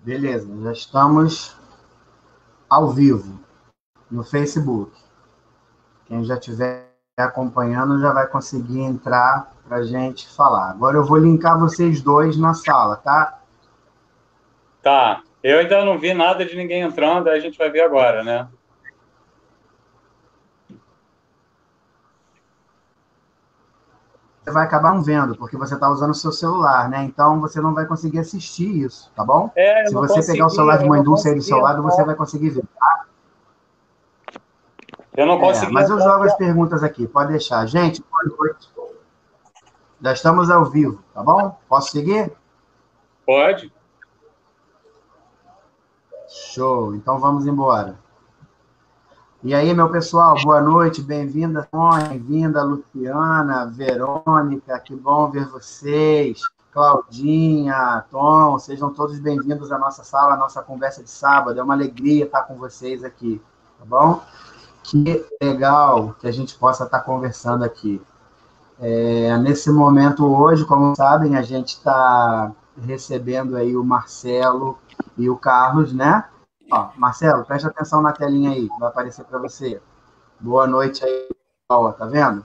Beleza, já estamos ao vivo no Facebook. Quem já estiver acompanhando já vai conseguir entrar para a gente falar. Agora eu vou linkar vocês dois na sala, tá? Tá. Eu ainda não vi nada de ninguém entrando, aí a gente vai ver agora, né? Você vai acabar não vendo, porque você está usando o seu celular, né? Então você não vai conseguir assistir isso, tá bom? É, Se você pegar o celular de eu uma não indústria aí do consegui seu lado, você entrar. vai conseguir ver. Eu não consegui Mas eu entrar jogo aqui. as perguntas aqui, pode deixar. Gente, boa noite. Já estamos ao vivo, tá bom? Posso seguir? Pode? Show, então vamos embora. E aí, meu pessoal, boa noite, bem-vinda, Sônia, bem-vinda, Luciana, Verônica, que bom ver vocês, Claudinha, Tom, sejam todos bem-vindos à nossa sala, à nossa conversa de sábado, é uma alegria estar com vocês aqui, tá bom? Que legal que a gente possa estar conversando aqui. Nesse momento hoje, como sabem, a gente está recebendo aí o Marcelo e o Carlos, né? Ó, Marcelo, preste atenção na telinha aí, vai aparecer para você. Boa noite aí, pessoal, tá vendo?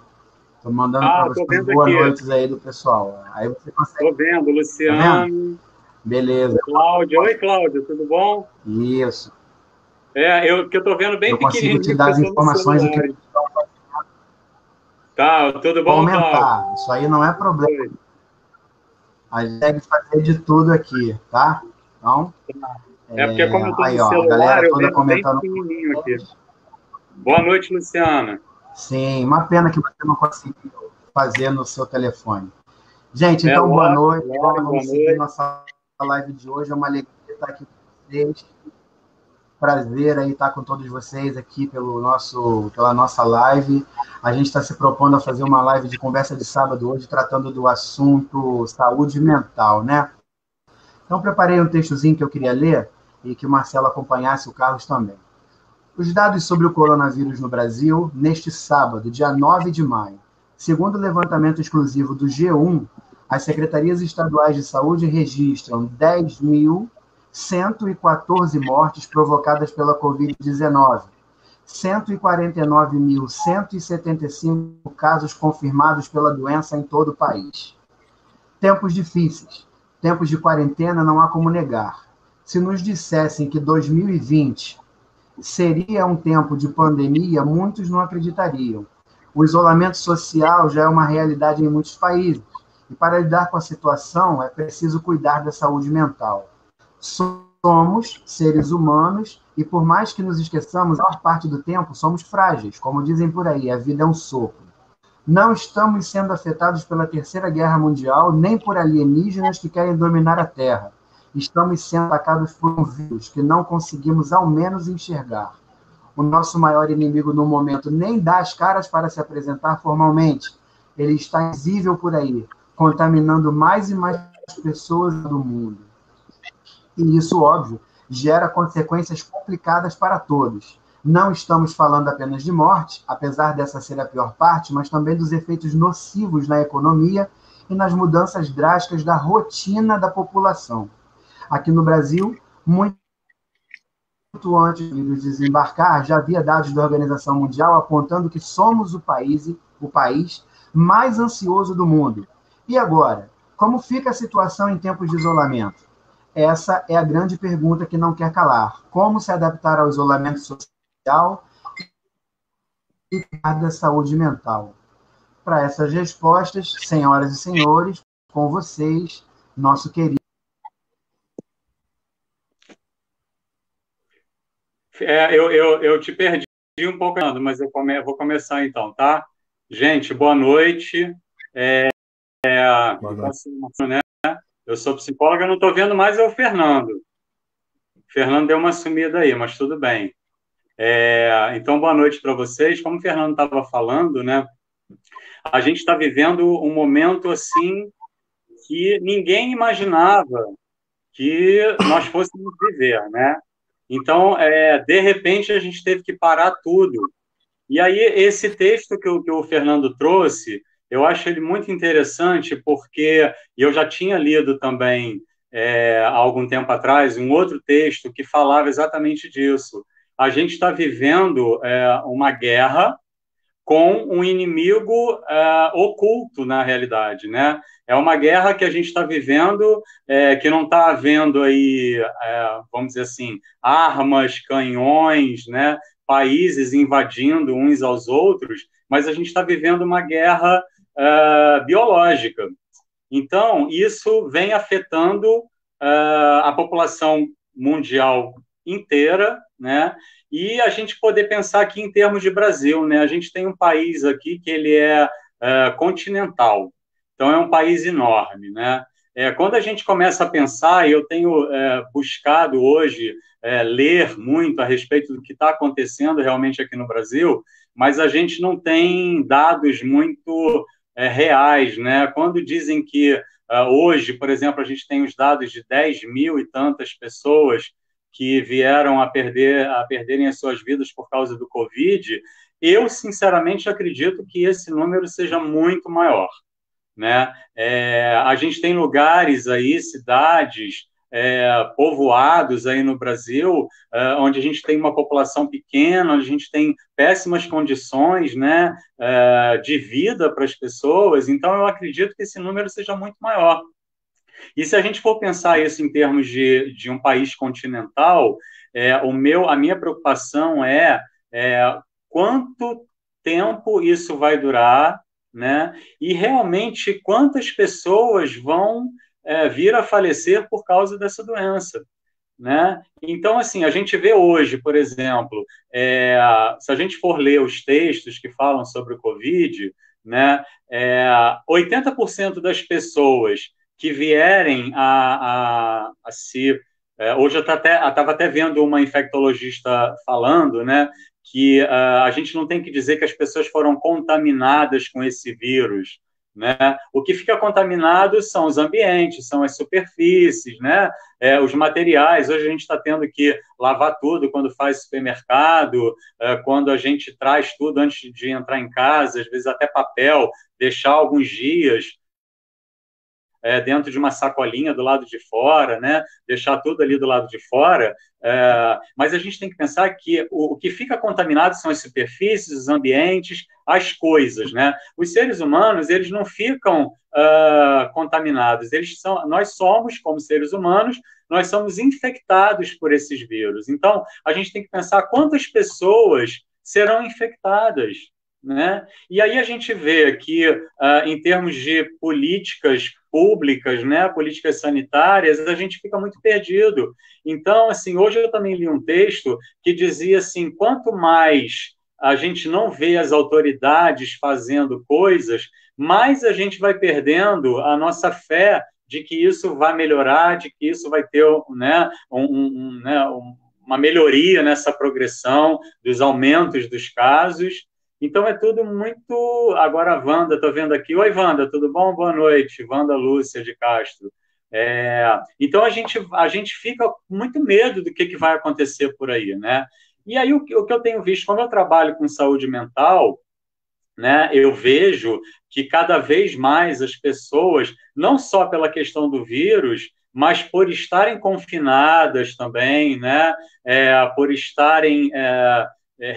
Estou mandando para Ah, vocês tô vendo boa aqui. noites aí do pessoal. Aí você consegue, Tô vendo, tá vendo? Luciano, Beleza. Cláudia. Oi, Cláudia, tudo bom? Isso. Que eu tô vendo bem Eu consigo te pequenininho, dar porque eu as tô no informações do que celular. Tá, tudo bom, Cláudia? aumentar. Isso aí não é problema. Oi. A gente deve fazer de tudo aqui, tá? Então, É porque como eu tô no aí, ó, a celular, galera eu toda vejo bem comentando. pequenininho aqui. Boa noite, Luciana. Sim, uma pena que você não conseguiu fazer no seu telefone. Gente, É, então boa noite. Lore, boa Vamos seguir noite. nossa live de hoje. É uma alegria estar aqui com vocês. Prazer aí estar com todos vocês aqui pela nossa live. A gente está se propondo a fazer uma live de conversa de sábado hoje, tratando do assunto saúde mental, né? Então, preparei um textozinho que eu queria ler e que o Marcelo acompanhasse, o Carlos também. Os dados sobre o coronavírus no Brasil, neste sábado, dia 9 de maio. Segundo o levantamento exclusivo do G1, as secretarias estaduais de saúde registram 10.114 mortes provocadas pela Covid-19, 149.175 casos confirmados pela doença em todo o país. Tempos difíceis, tempos de quarentena não há como negar. Se nos dissessem que 2020 seria um tempo de pandemia, muitos não acreditariam. O isolamento social já é uma realidade em muitos países. E para lidar com a situação, é preciso cuidar da saúde mental. Somos seres humanos e, por mais que nos esqueçamos, a maior parte do tempo somos frágeis. Como dizem por aí, a vida é um sopro. Não estamos sendo afetados pela Terceira Guerra Mundial, nem por alienígenas que querem dominar a Terra. Estamos sendo atacados por um vírus que não conseguimos ao menos enxergar. O nosso maior inimigo no momento nem dá as caras para se apresentar formalmente. Ele está invisível por aí, contaminando mais e mais pessoas do mundo. E isso, óbvio, gera consequências complicadas para todos. Não estamos falando apenas de morte, apesar dessa ser a pior parte, mas também dos efeitos nocivos na economia e nas mudanças drásticas da rotina da população. Aqui no Brasil, muito antes de desembarcar, já havia dados da Organização Mundial apontando que somos o país mais ansioso do mundo. E agora? Como fica a situação em tempos de isolamento? Essa é a grande pergunta que não quer calar. Como se adaptar ao isolamento social e cuidar da saúde mental? Para essas respostas, senhoras e senhores, com vocês, nosso querido. Eu te perdi um pouco, mas vou começar então, tá? Gente, boa noite. Boa Então, noite. assim, né? Eu sou psicóloga, não estou vendo mais é o Fernando. O Fernando deu uma sumida aí, mas tudo bem. Então, boa noite para vocês. Como o Fernando estava falando, né? A gente está vivendo um momento assim que ninguém imaginava que nós fôssemos viver, né? Então, de repente, a gente teve que parar tudo. E aí, esse texto que o Fernando trouxe, eu acho ele muito interessante, porque eu já tinha lido também há algum tempo atrás, um outro texto que falava exatamente disso. A gente está vivendo uma guerra com um inimigo oculto, na realidade, né? É uma guerra que a gente está vivendo, que não está havendo aí, vamos dizer assim, armas, canhões, né? Países invadindo uns aos outros, mas a gente está vivendo uma guerra biológica. Então, isso vem afetando a população mundial inteira, né? E a gente poder pensar aqui em termos de Brasil, né? A gente tem um país aqui que ele é continental, então é um país enorme, né? Quando a gente começa a pensar, e eu tenho buscado hoje ler muito a respeito do que está acontecendo realmente aqui no Brasil, mas a gente não tem dados muito reais, né? Quando dizem que hoje, por exemplo, a gente tem os dados de 10 mil e tantas pessoas que vieram a perderem as suas vidas por causa do Covid, eu, sinceramente, acredito que esse número seja muito maior, né? A gente tem lugares aí, cidades, povoados aí no Brasil, onde a gente tem uma população pequena, onde a gente tem péssimas condições, né, de vida para as pessoas, então eu acredito que esse número seja muito maior. E se a gente for pensar isso em termos de um país continental, a minha preocupação quanto tempo isso vai durar, né? E realmente quantas pessoas vão vir a falecer por causa dessa doença, né? Então, assim, a gente vê hoje, por exemplo, se a gente for ler os textos que falam sobre o Covid, né, 80% das pessoas que vierem a se... hoje eu estava até vendo uma infectologista falando, né, que a gente não tem que dizer que as pessoas foram contaminadas com esse vírus, né? O que fica contaminado são os ambientes, são as superfícies, né? Os materiais. Hoje a gente está tendo que lavar tudo quando faz supermercado, quando a gente traz tudo antes de entrar em casa, às vezes até papel, deixar alguns dias dentro de uma sacolinha do lado de fora, né? Deixar tudo ali do lado de fora. Mas a gente tem que pensar que o que fica contaminado são as superfícies, os ambientes, as coisas, né? Os seres humanos, eles não ficam contaminados. Nós somos, como seres humanos, nós somos infectados por esses vírus. Então, a gente tem que pensar quantas pessoas serão infectadas, né? E aí a gente vê que, em termos de políticas públicas, né, políticas sanitárias, a gente fica muito perdido. Então, assim, hoje eu também li um texto que dizia assim, quanto mais a gente não vê as autoridades fazendo coisas, mais a gente vai perdendo a nossa fé de que isso vai melhorar, de que isso vai ter, né, uma melhoria nessa progressão dos aumentos dos casos. Então, é tudo muito... Agora, a Wanda, estou vendo aqui. Oi, Wanda, tudo bom? Boa noite. Wanda Lúcia de Castro. Então, a gente fica com muito medo do que vai acontecer por aí, né? E aí, o que eu tenho visto, como eu trabalho com saúde mental, né, eu vejo que cada vez mais as pessoas, não só pela questão do vírus, mas por estarem confinadas também, né, por estarem...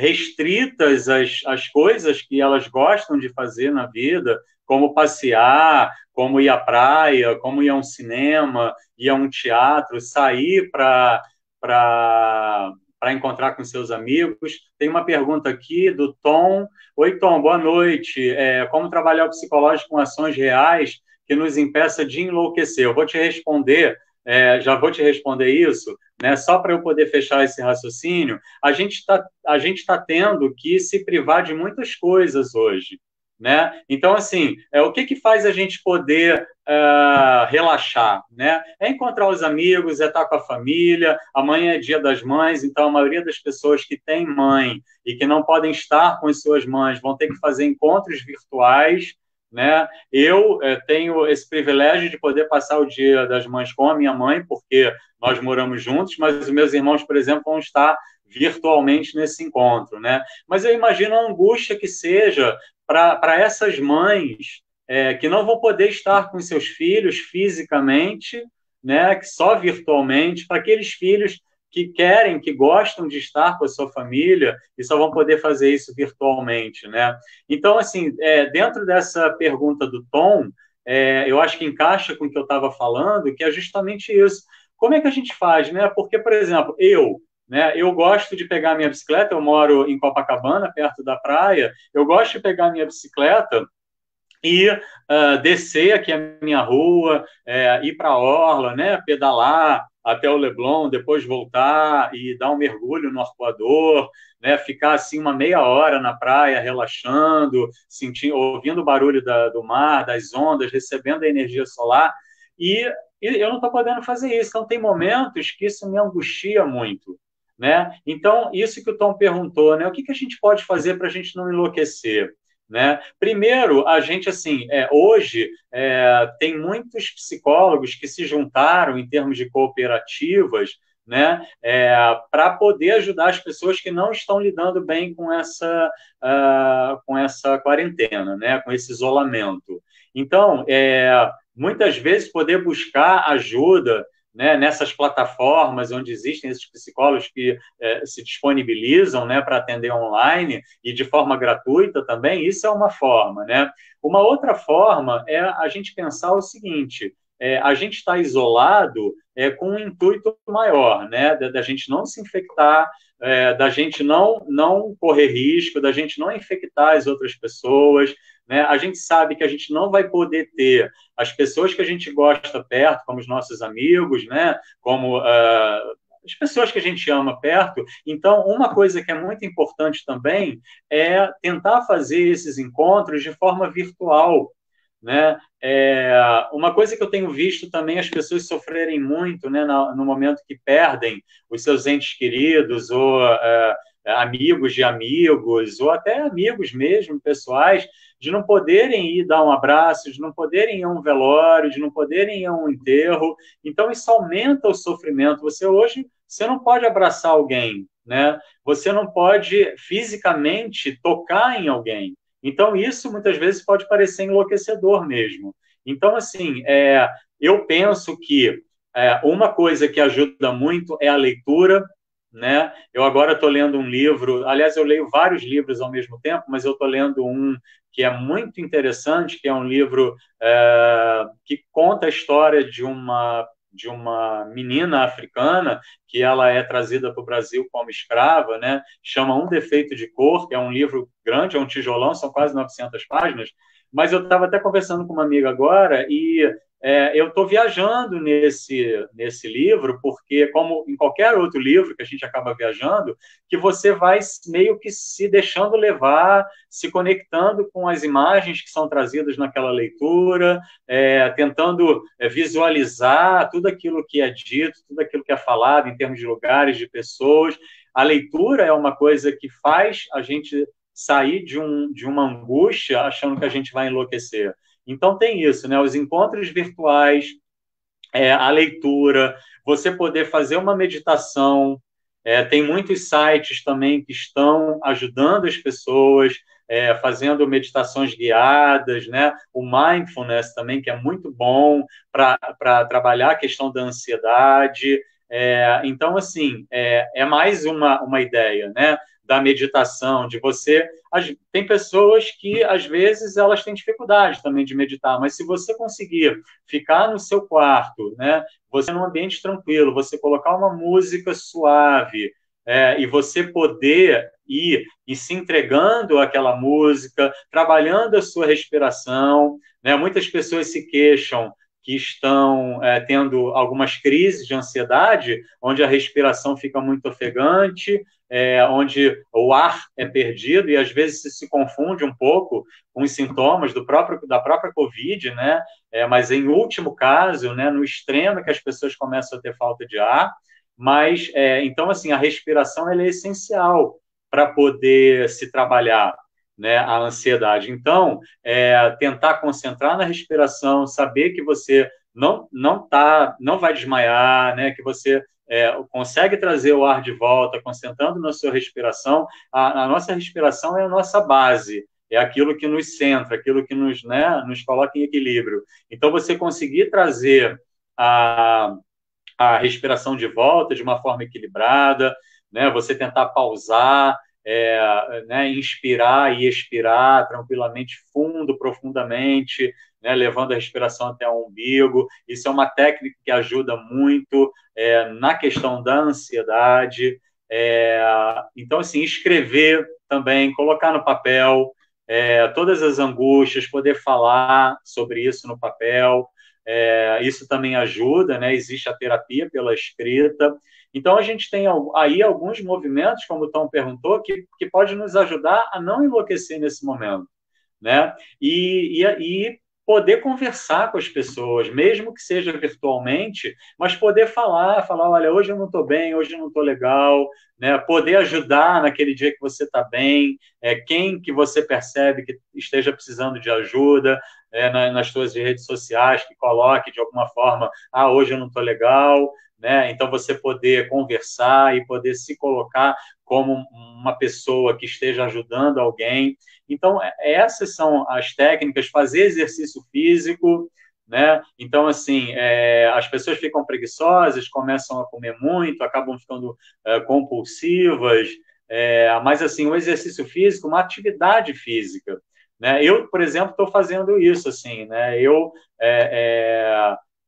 restritas às coisas que elas gostam de fazer na vida, como passear, como ir à praia, como ir a um cinema, ir a um teatro, sair para encontrar com seus amigos. Tem uma pergunta aqui do Tom. Oi, Tom, boa noite. Como trabalhar o psicológico com ações reais que nos impeça de enlouquecer? Eu vou te responder, já vou te responder isso, né, só para eu poder fechar esse raciocínio. A gente tá tendo que se privar de muitas coisas hoje, né? Então, assim, o que faz a gente poder relaxar, né? É encontrar os amigos, é estar com a família. Amanhã é Dia das Mães, então a maioria das pessoas que tem mãe e que não podem estar com as suas mães vão ter que fazer encontros virtuais, né? Eu tenho esse privilégio de poder passar o Dia das Mães com a minha mãe, porque nós moramos juntos, mas os meus irmãos, por exemplo, vão estar virtualmente nesse encontro, né? Mas eu imagino a angústia que seja para essas mães que não vão poder estar com seus filhos fisicamente, né, que só virtualmente, para aqueles filhos que querem, que gostam de estar com a sua família e só vão poder fazer isso virtualmente, né? Então, assim, dentro dessa pergunta do Tom, eu acho que encaixa com o que eu estava falando, que é justamente isso. Como é que a gente faz, né? Porque, por exemplo, eu gosto de pegar minha bicicleta, eu moro em Copacabana, perto da praia, eu gosto de pegar minha bicicleta e descer aqui a minha rua, ir para a orla, né, pedalar até o Leblon, depois voltar e dar um mergulho no arpoador, né, ficar assim uma meia hora na praia, relaxando, sentindo, ouvindo o barulho do mar, das ondas, recebendo a energia solar, e eu não estou podendo fazer isso. Então, tem momentos que isso me angustia muito. Né? Então, isso que o Tom perguntou, né? O que a gente pode fazer para a gente não enlouquecer? Né? Primeiro, a gente, assim, hoje tem muitos psicólogos que se juntaram em termos de cooperativas, né, para poder ajudar as pessoas que não estão lidando bem com essa quarentena, né, com esse isolamento. Então, muitas vezes, poder buscar ajuda, né, nessas plataformas onde existem esses psicólogos que se disponibilizam, né, para atender online e de forma gratuita também, isso é uma forma, né? Uma outra forma é a gente pensar o seguinte: a gente está isolado com um intuito maior, né? Da gente não se infectar, da gente não correr risco, da gente não infectar as outras pessoas, né? A gente sabe que a gente não vai poder ter as pessoas que a gente gosta perto, como os nossos amigos, né? Como as pessoas que a gente ama perto. Então, uma coisa que é muito importante também é tentar fazer esses encontros de forma virtual, né? Uma coisa que eu tenho visto também as pessoas sofrerem muito, né, no momento que perdem os seus entes queridos ou amigos de amigos ou até amigos mesmo, pessoais, de não poderem ir dar um abraço, de não poderem ir a um velório, de não poderem ir a um enterro. Então, isso aumenta o sofrimento. Você não pode abraçar alguém, né? Você não pode fisicamente tocar em alguém. Então, isso muitas vezes pode parecer enlouquecedor mesmo. Então, assim, eu penso que uma coisa que ajuda muito é a leitura, né? Eu agora estou lendo um livro, aliás, eu leio vários livros ao mesmo tempo, mas eu estou lendo um que é muito interessante, que é um livro que conta a história de uma menina africana que ela é trazida para o Brasil como escrava, né? Chama Um Defeito de Cor, que é um livro grande, é um tijolão, são quase 900 páginas, mas eu estava até conversando com uma amiga agora e eu estou viajando nesse livro, porque, como em qualquer outro livro que a gente acaba viajando, que você vai meio que se deixando levar, se conectando com as imagens que são trazidas naquela leitura, tentando visualizar tudo aquilo que é dito, tudo aquilo que é falado em termos de lugares, de pessoas. A leitura é uma coisa que faz a gente sair de uma angústia achando que a gente vai enlouquecer. Então, tem isso, né? Os encontros virtuais, a leitura, você poder fazer uma meditação. Tem muitos sites também que estão ajudando as pessoas, fazendo meditações guiadas, né? O mindfulness também, que é muito bom para trabalhar a questão da ansiedade. Então, assim, mais uma ideia, né? Da meditação, de você... Tem pessoas que, às vezes, elas têm dificuldade também de meditar, mas se você conseguir ficar no seu quarto, né, você num ambiente tranquilo, você colocar uma música suave, e você poder ir e se entregando àquela música, trabalhando a sua respiração, né? Muitas pessoas se queixam que estão tendo algumas crises de ansiedade, onde a respiração fica muito ofegante, onde o ar é perdido e às vezes se confunde um pouco com os sintomas da própria Covid, né? Mas em último caso, né, no extremo, que as pessoas começam a ter falta de ar. Mas, então, assim, a respiração ela é essencial para poder se trabalhar, né, a ansiedade. Então, tentar concentrar na respiração, saber que você não vai desmaiar, né, que você consegue trazer o ar de volta, concentrando na sua respiração. A nossa respiração é a nossa base, é aquilo que nos centra, aquilo que nos coloca em equilíbrio. Então, você conseguir trazer a, a respiração de volta de uma forma equilibrada, né? Você tentar pausar, né? Inspirar e expirar tranquilamente, fundo, profundamente, né? Levando a respiração até o umbigo. Isso é uma técnica que ajuda muito na questão da ansiedade. Então, assim, escrever também, colocar no papel todas as angústias, poder falar sobre isso no papel. Isso também ajuda, né? Existe a terapia pela escrita. Então, a gente tem aí alguns movimentos, como o Tom perguntou, que pode nos ajudar a não enlouquecer nesse momento, né? E poder conversar com as pessoas, mesmo que seja virtualmente, mas poder falar, olha, hoje eu não estou bem, hoje eu não estou legal, né? Poder ajudar naquele dia que você está bem, quem que você percebe que esteja precisando de ajuda, nas suas redes sociais, que coloque de alguma forma, hoje eu não estou legal, né? Então você poder conversar e poder se colocar como uma pessoa que esteja ajudando alguém. Então, essas são as técnicas, fazer exercício físico, né? Então, assim, as pessoas ficam preguiçosas, começam a comer muito, acabam ficando compulsivas, mas, assim, o exercício físico, uma atividade física, né? Eu, por exemplo, estou fazendo isso, assim, né? Eu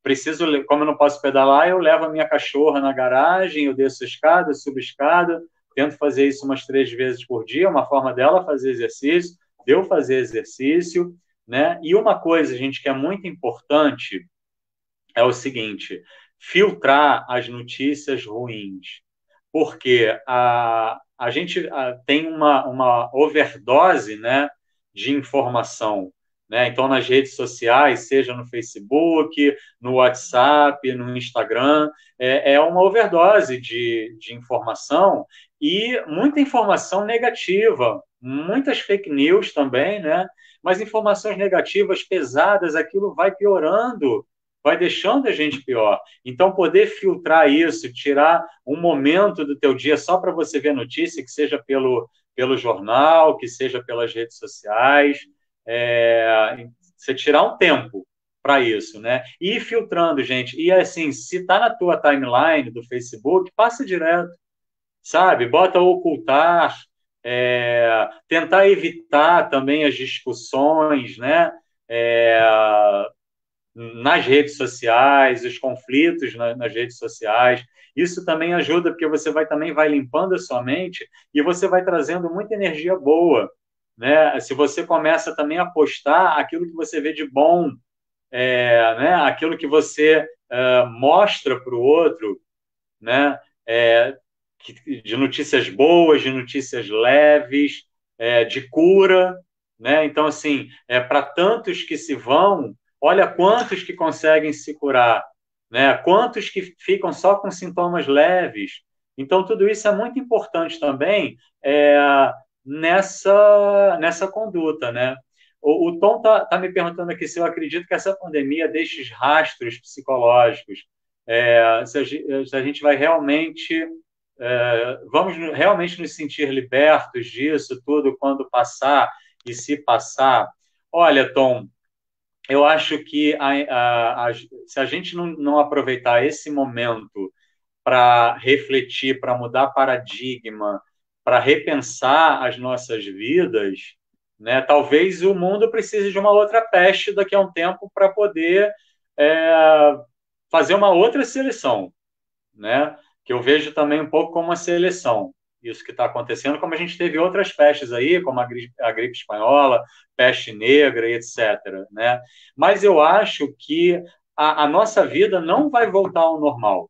preciso, como eu não posso pedalar, eu levo a minha cachorra na garagem, eu desço a escada, subo a escada, tento fazer isso umas 3 vezes por dia, uma forma dela fazer exercício, de eu fazer exercício, né? E uma coisa, gente, que é muito importante é o seguinte: filtrar as notícias ruins, porque a gente tem uma overdose, né, de informação. Né? Então, nas redes sociais, seja no Facebook, no WhatsApp, no Instagram, uma overdose de informação e muita informação negativa, muitas fake news também, né? Mas informações negativas pesadas, aquilo vai piorando, vai deixando a gente pior. Então, poder filtrar isso, tirar um momento do teu dia só para você ver notícia, que seja pelo jornal, que seja pelas redes sociais, você tirar um tempo para isso, né? E ir filtrando, gente. E assim, se está na tua timeline do Facebook, passa direto, sabe? Bota ocultar, tentar evitar também as discussões, né? Nas redes sociais, os conflitos nas redes sociais. Isso também ajuda, porque você também vai limpando a sua mente e você vai trazendo muita energia boa. Né? Se você começa também a postar aquilo que você vê de bom, né? Aquilo que você mostra para o outro, né? De notícias boas, de notícias leves, de cura, né? Então, assim, para tantos que se vão, olha quantos que conseguem se curar, né? Quantos que ficam só com sintomas leves. Então, tudo isso é muito importante também nessa conduta, né? O Tom tá me perguntando aqui se eu acredito que essa pandemia deixa rastros psicológicos, se a gente vai realmente vamos realmente nos sentir libertos disso tudo quando passar e se passar. Olha, Tom, eu acho que se a gente não aproveitar esse momento para refletir, para mudar paradigma, para repensar as nossas vidas, né, talvez o mundo precise de uma outra peste daqui a um tempo para poder fazer uma outra seleção, né? Que eu vejo também um pouco como uma seleção, isso que está acontecendo, como a gente teve outras pestes aí, como a gripe espanhola, peste negra e etc. Né? Mas eu acho que a nossa vida não vai voltar ao normal,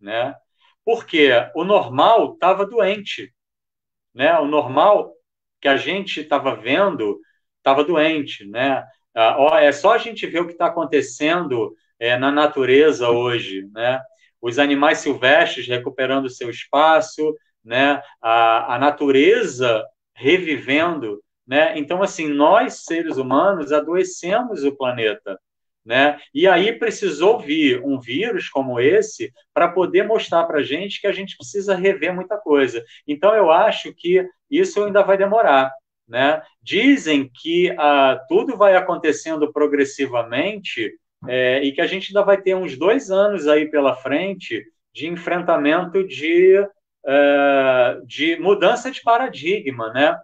né? Porque o normal estava doente, né? O normal que a gente estava vendo estava doente, né? É só a gente ver o que está acontecendo na natureza hoje, né? Os animais silvestres recuperando seu espaço, né? A natureza revivendo, né? Então, assim, nós, seres humanos, adoecemos o planeta, né? E aí precisou vir um vírus como esse para poder mostrar para a gente que a gente precisa rever muita coisa. Então, eu acho que isso ainda vai demorar, né? Dizem que tudo vai acontecendo progressivamente e que a gente ainda vai ter uns 2 anos aí pela frente de enfrentamento de mudança de paradigma, né?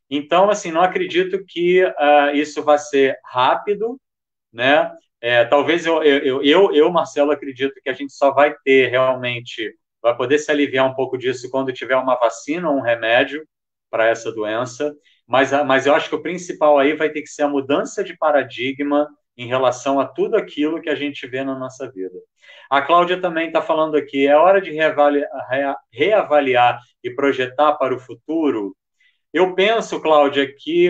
Então, assim, não acredito que isso vai ser rápido, né? Talvez Marcelo, acredito que a gente só vai ter realmente, vai poder se aliviar um pouco disso quando tiver uma vacina ou um remédio para essa doença, mas eu acho que o principal aí vai ter que ser a mudança de paradigma em relação a tudo aquilo que a gente vê na nossa vida. A Cláudia também está falando aqui, é hora de reavaliar e projetar para o futuro. Eu penso, Cláudia, que,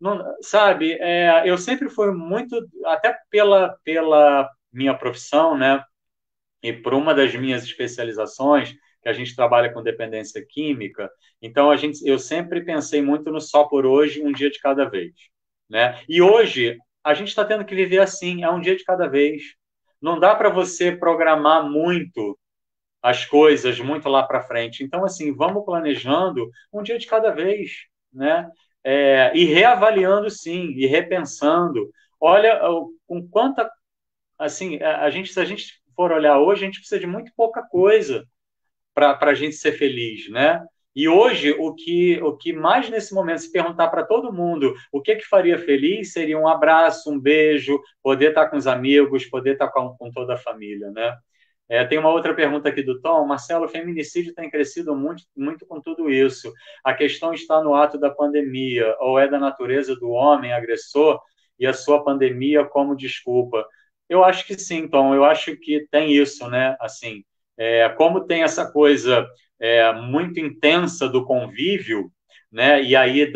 não, sabe, eu sempre fui muito, até pela minha profissão, né, e por uma das minhas especializações, que a gente trabalha com dependência química, então eu sempre pensei muito no só por hoje, um dia de cada vez, né? E hoje a gente está tendo que viver assim, é um dia de cada vez. Não dá para você programar muito as coisas muito lá para frente. Então, assim, vamos planejando um dia de cada vez, né? E reavaliando, sim, e repensando. Olha, com quanta, assim, se a gente for olhar hoje, a gente precisa de muito pouca coisa para a gente ser feliz, né? E hoje, o que mais nesse momento, se perguntar para todo mundo o que faria feliz, seria um abraço, um beijo, poder estar com os amigos, poder estar com toda a família, né? Tem uma outra pergunta aqui do Tom. Marcelo, o feminicídio tem crescido muito, muito com tudo isso. A questão está no ato da pandemia, ou é da natureza do homem agressor e a sua pandemia como desculpa? Eu acho que sim, Tom. Eu acho que tem isso, né? Assim, como tem essa coisa muito intensa do convívio, né? E aí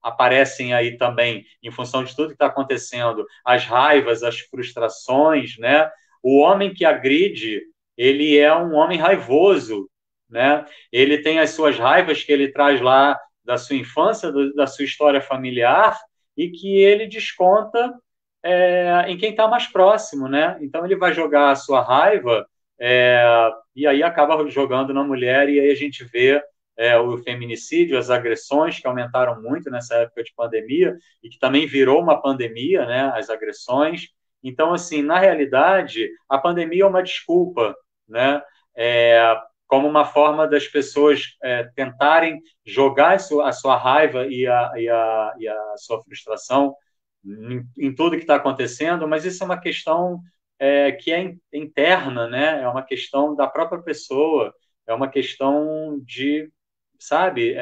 aparecem aí também, em função de tudo que está acontecendo, as raivas, as frustrações, né? O homem que agride, ele é um homem raivoso, né? Ele tem as suas raivas que ele traz lá da sua infância, da sua história familiar, e que ele desconta em quem está mais próximo, né? Então ele vai jogar a sua raiva e aí acaba jogando na mulher, e aí a gente vê o feminicídio, as agressões que aumentaram muito nessa época de pandemia e que também virou uma pandemia, né? As agressões. Então, assim, na realidade, a pandemia é uma desculpa, né? Como uma forma das pessoas tentarem jogar a sua raiva e a sua frustração em tudo que está acontecendo, mas isso é uma questão que é interna, né? É uma questão da própria pessoa, é uma questão de, sabe,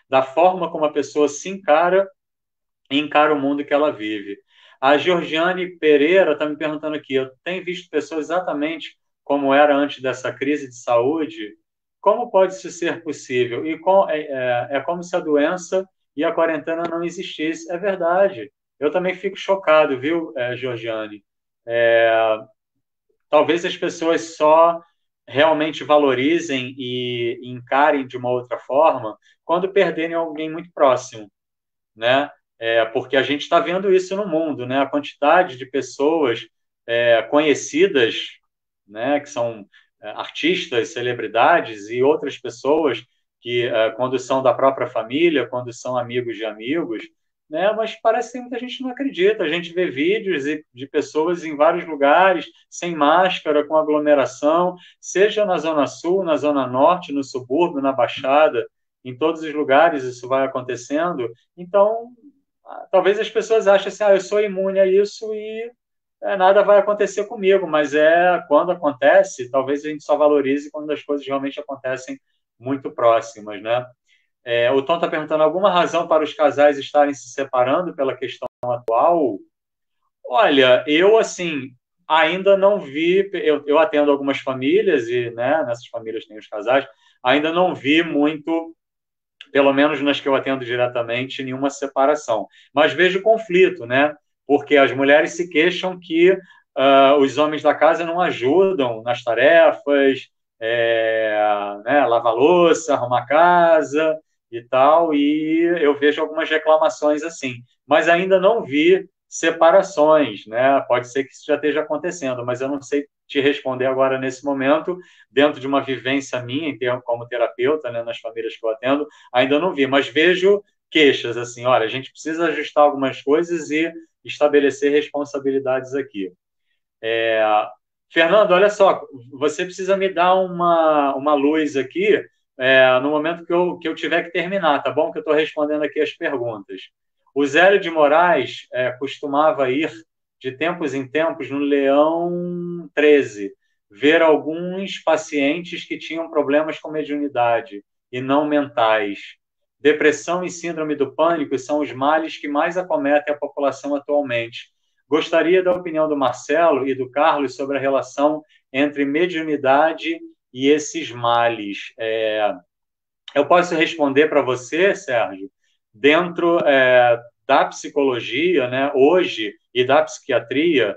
da forma como a pessoa se encara e encara o mundo que ela vive. A Georgiane Pereira está me perguntando aqui, eu tenho visto pessoas exatamente como era antes dessa crise de saúde, como pode isso ser possível? É como se a doença e a quarentena não existisse. É verdade. Eu também fico chocado, viu, Georgiane? Talvez as pessoas só realmente valorizem e encarem de uma outra forma quando perderem alguém muito próximo, né? Porque a gente está vendo isso no mundo, né? A quantidade de pessoas conhecidas, né? Que são artistas, celebridades e outras pessoas que, quando são da própria família, quando são amigos de amigos, né? Mas parece que muita gente não acredita. A gente vê vídeos de pessoas em vários lugares, sem máscara, com aglomeração, seja na Zona Sul, na Zona Norte, no subúrbio, na Baixada, em todos os lugares isso vai acontecendo. Então, talvez as pessoas achem assim, eu sou imune a isso e nada vai acontecer comigo, mas quando acontece, talvez a gente só valorize quando as coisas realmente acontecem muito próximas, né? O Tom está perguntando alguma razão para os casais estarem se separando pela questão atual? Olha, eu assim ainda não vi, eu atendo algumas famílias e, né, nessas famílias tem os casais, ainda não vi muito, pelo menos nas que eu atendo diretamente, nenhuma separação. Mas vejo conflito, né? Porque as mulheres se queixam que os homens da casa não ajudam nas tarefas, né, lavar louça, arrumar casa e tal, e eu vejo algumas reclamações assim. Mas ainda não vi separações, né? Pode ser que isso já esteja acontecendo, mas eu não sei te responder agora nesse momento, dentro de uma vivência minha, como terapeuta, né, nas famílias que eu atendo, ainda não vi, mas vejo queixas, assim, olha, a gente precisa ajustar algumas coisas e estabelecer responsabilidades aqui. Fernando, olha só, você precisa me dar uma luz aqui no momento que eu tiver que terminar, tá bom? Que eu estou respondendo aqui as perguntas. O Zélio de Moraes costumava ir de tempos em tempos no Leão 13, ver alguns pacientes que tinham problemas com mediunidade e não mentais. Depressão e síndrome do pânico são os males que mais acometem a população atualmente. Gostaria da opinião do Marcelo e do Carlos sobre a relação entre mediunidade e esses males. Eu posso responder para você, Sérgio, dentro da psicologia, né, hoje, e da psiquiatria,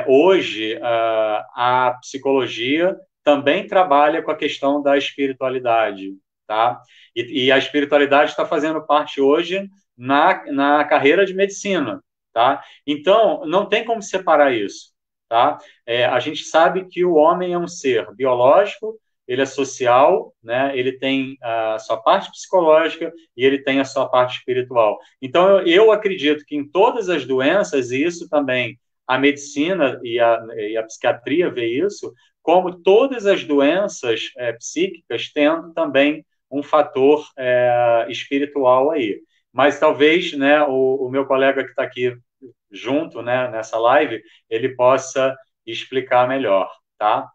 hoje a psicologia também trabalha com a questão da espiritualidade, tá? E a espiritualidade está fazendo parte hoje na carreira de medicina, tá? Então, não tem como separar isso, tá? A gente sabe que o homem é um ser biológico, ele é social, né? Ele tem a sua parte psicológica e ele tem a sua parte espiritual. Então, eu acredito que em todas as doenças, e isso também a medicina e a psiquiatria vê isso, como todas as doenças psíquicas tendo também um fator espiritual aí. Mas talvez, né, o meu colega que está aqui junto, né, nessa live, ele possa explicar melhor, tá?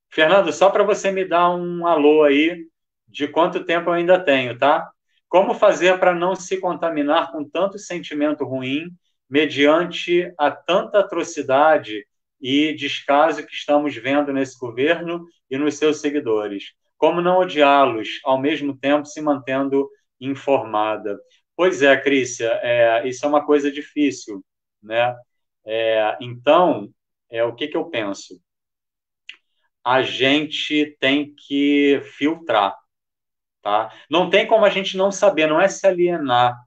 Fernando, só para você me dar um alô aí de quanto tempo eu ainda tenho, tá? Como fazer para não se contaminar com tanto sentimento ruim mediante a tanta atrocidade e descaso que estamos vendo nesse governo e nos seus seguidores? Como não odiá-los, ao mesmo tempo se mantendo informada? Pois é, Crícia, isso é uma coisa difícil, né? Então, o que eu penso? A gente tem que filtrar, tá? Não tem como a gente não saber, não é se alienar,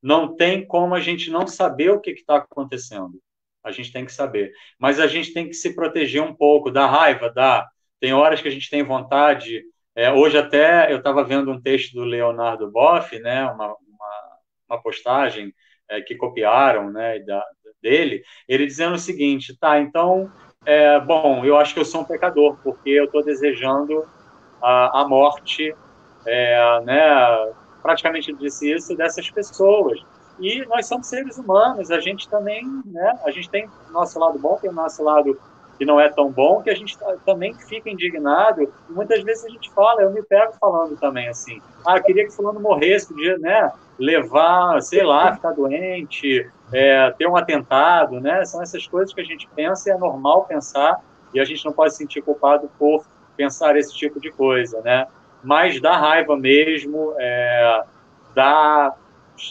não tem como a gente não saber o que está acontecendo. A gente tem que saber. Mas a gente tem que se proteger um pouco da raiva, tem horas que a gente tem vontade. Hoje até eu estava vendo um texto do Leonardo Boff, né? Uma postagem que copiaram, né? Dele, ele dizendo o seguinte, tá, então bom, eu acho que eu sou um pecador, porque eu estou desejando a morte, né, praticamente disse isso, dessas pessoas. E nós somos seres humanos, a gente também, né, a gente tem o nosso lado bom, tem o nosso lado que não é tão bom, que a gente também fica indignado, e muitas vezes a gente fala, eu me pego falando também assim, eu queria que fulano morresse, podia, né, levar, sei lá, ficar doente, ter um atentado, né, são essas coisas que a gente pensa e é normal pensar, e a gente não pode se sentir culpado por pensar esse tipo de coisa, né, mas dá raiva mesmo, dá,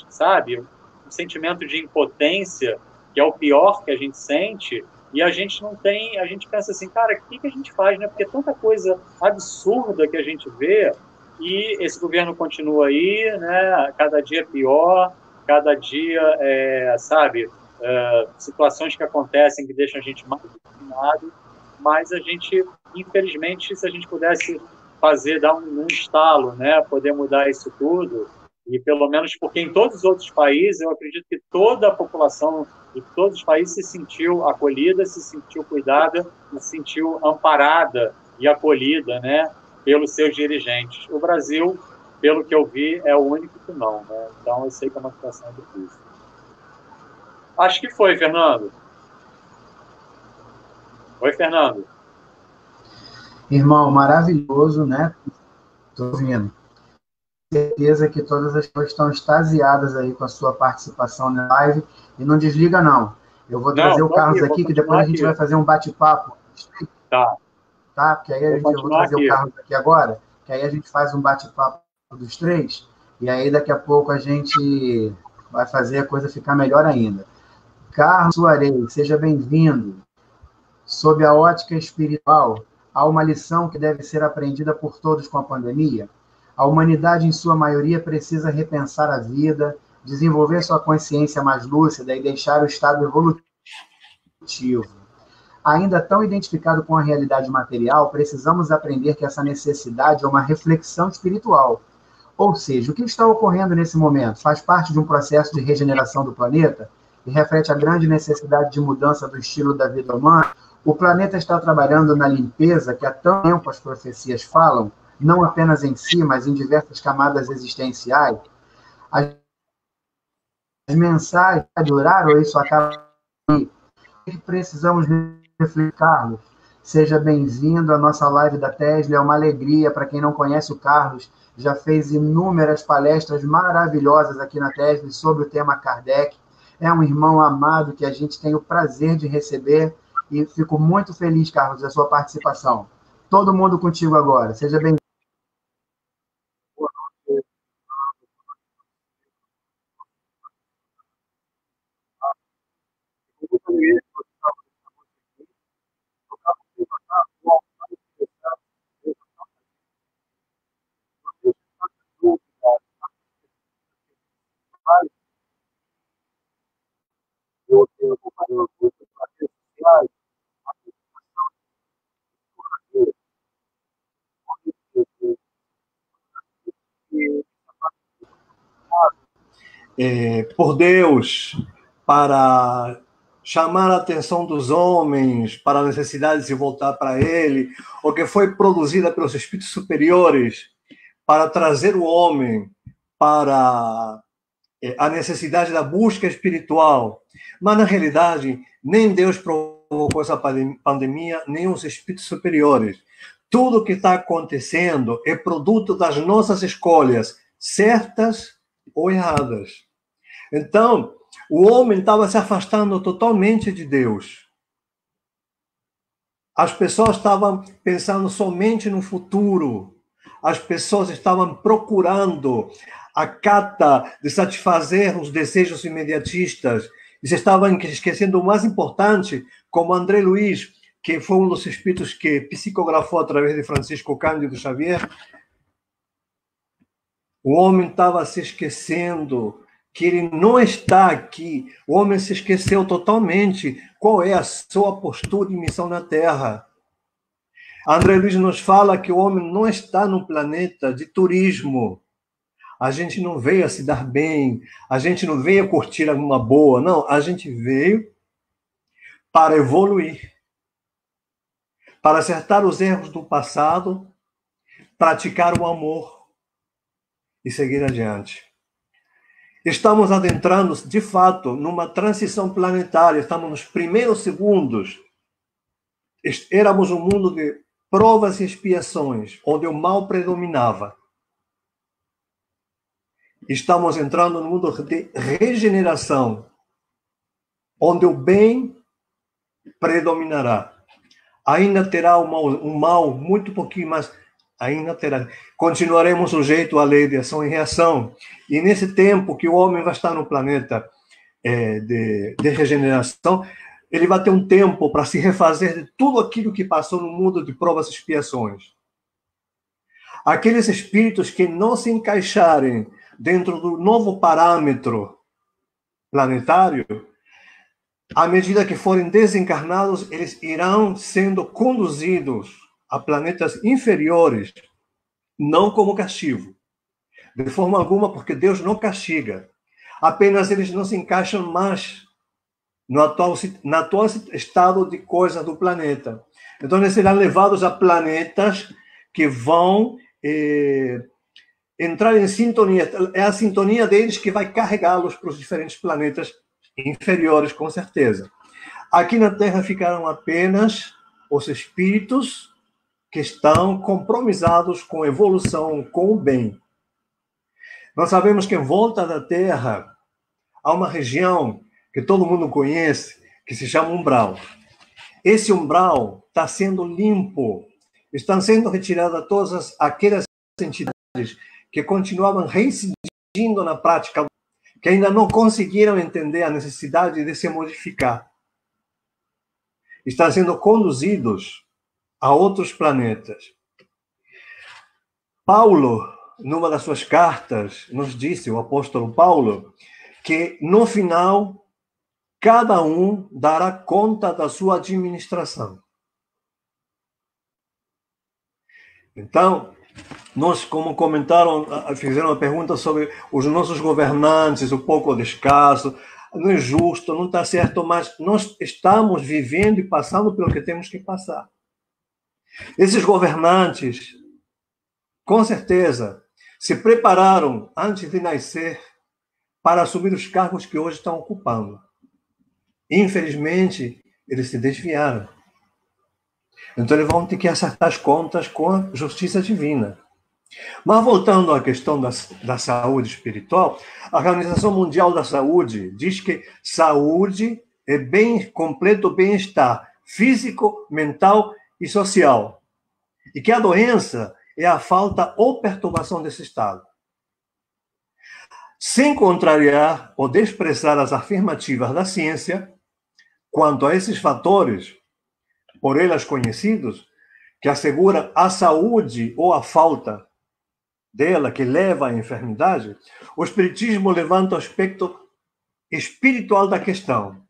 sabe, um sentimento de impotência, que é o pior que a gente sente, e a gente não tem, a gente pensa assim, cara, o que a gente faz, né? Porque é tanta coisa absurda que a gente vê, e esse governo continua aí, né? Cada dia pior, cada dia, sabe, situações que acontecem que deixam a gente mais indignado, mas a gente, infelizmente, se a gente pudesse dar um estalo, né? Poder mudar isso tudo, e pelo menos porque em todos os outros países, eu acredito que toda a população de todos os países se sentiu acolhida, se sentiu cuidada, se sentiu amparada e acolhida, né, pelos seus dirigentes. O Brasil, pelo que eu vi, é o único que não, né? Então eu sei que é uma situação difícil. Acho que foi, Fernando. Oi, Fernando. Irmão, maravilhoso, né? Estou ouvindo. Certeza que todas as pessoas estão extasiadas aí com a sua participação na live. E não desliga, não. Eu vou trazer o Carlos aqui, que depois a gente vai fazer um bate-papo. Tá. Tá? Porque aí eu vou trazer o Carlos aqui agora, que aí a gente faz um bate-papo dos três, e aí daqui a pouco a gente vai fazer a coisa ficar melhor ainda. Carlos Soares, seja bem-vindo. Sob a ótica espiritual, há uma lição que deve ser aprendida por todos com a pandemia. A humanidade, em sua maioria, precisa repensar a vida, desenvolver sua consciência mais lúcida e deixar o estado evolutivo. Ainda tão identificado com a realidade material, precisamos aprender que essa necessidade é uma reflexão espiritual. Ou seja, o que está ocorrendo nesse momento faz parte de um processo de regeneração do planeta e reflete a grande necessidade de mudança do estilo da vida humana. O planeta está trabalhando na limpeza que há tanto tempo as profecias falam, não apenas em si, mas em diversas camadas existenciais. As mensagens vai durar ou isso acaba? O que precisamos refletir, Carlos? Seja bem-vindo à nossa live da Tesla. É uma alegria para quem não conhece o Carlos. Já fez inúmeras palestras maravilhosas aqui na Tesla sobre o tema Kardec. É um irmão amado que a gente tem o prazer de receber e fico muito feliz, Carlos, da sua participação. Todo mundo contigo agora. Seja bem-vindo. Por Deus, para chamar a atenção dos homens para a necessidade de se voltar para Ele, ou que foi produzida pelos espíritos superiores para trazer o homem para a necessidade da busca espiritual. Mas, na realidade, nem Deus provocou essa pandemia, nem os espíritos superiores. Tudo que está acontecendo é produto das nossas escolhas, certas ou erradas. Então, o homem estava se afastando totalmente de Deus. As pessoas estavam pensando somente no futuro. As pessoas estavam procurando a cata de satisfazer os desejos imediatistas. E se estavam esquecendo o mais importante, como André Luiz, que foi um dos espíritos que psicografou através de Francisco Cândido Xavier, o homem estava se esquecendo que ele não está aqui. O homem se esqueceu totalmente qual é a sua postura e missão na Terra. André Luiz nos fala que o homem não está num planeta de turismo. A gente não veio a se dar bem, a gente não veio a curtir alguma boa, não. A gente veio para evoluir, para acertar os erros do passado, praticar o amor e seguir adiante. Estamos adentrando, de fato, numa transição planetária. Estamos nos primeiros segundos. Éramos um mundo de provas e expiações, onde o mal predominava. Estamos entrando no mundo de regeneração, onde o bem predominará. Ainda terá um mal muito pouquinho, mas ainda terá. Continuaremos sujeito à lei de ação e reação. E nesse tempo que o homem vai estar no planeta de regeneração, ele vai ter um tempo para se refazer de tudo aquilo que passou no mundo de provas e expiações. Aqueles espíritos que não se encaixarem dentro do novo parâmetro planetário, à medida que forem desencarnados, eles irão sendo conduzidos a planetas inferiores, não como castigo, de forma alguma, porque Deus não castiga. Apenas eles não se encaixam mais no atual estado de coisas do planeta. Então, eles serão levados a planetas que vão entrar em sintonia. É a sintonia deles que vai carregá-los para os diferentes planetas inferiores, com certeza. Aqui na Terra ficaram apenas os espíritos que estão compromissados com a evolução, com o bem. Nós sabemos que em volta da Terra há uma região que todo mundo conhece, que se chama umbral. Esse umbral está sendo limpo, estão sendo retiradas todas aquelas entidades que continuavam reincidindo na prática, que ainda não conseguiram entender a necessidade de se modificar. Estão sendo conduzidos a outros planetas. Paulo, numa das suas cartas, nos disse, o apóstolo Paulo, que no final cada um dará conta da sua administração. Então, Nós, como comentaram, fizeram uma pergunta sobre os nossos governantes, o pouco descaso, não é justo, não está certo, mas nós estamos vivendo e passando pelo que temos que passar. Esses governantes, com certeza, se prepararam antes de nascer para assumir os cargos que hoje estão ocupando. Infelizmente, eles se desviaram. Então, eles vão ter que acertar as contas com a justiça divina. Mas, voltando à questão da saúde espiritual, a Organização Mundial da Saúde diz que saúde é completo bem-estar físico, mental e social. E que a doença é a falta ou perturbação desse estado. Sem contrariar ou desprezar as afirmativas da ciência quanto a esses fatores, por elas conhecidos, que asseguram a saúde ou a falta dela, que leva à enfermidade, o Espiritismo levanta o aspecto espiritual da questão.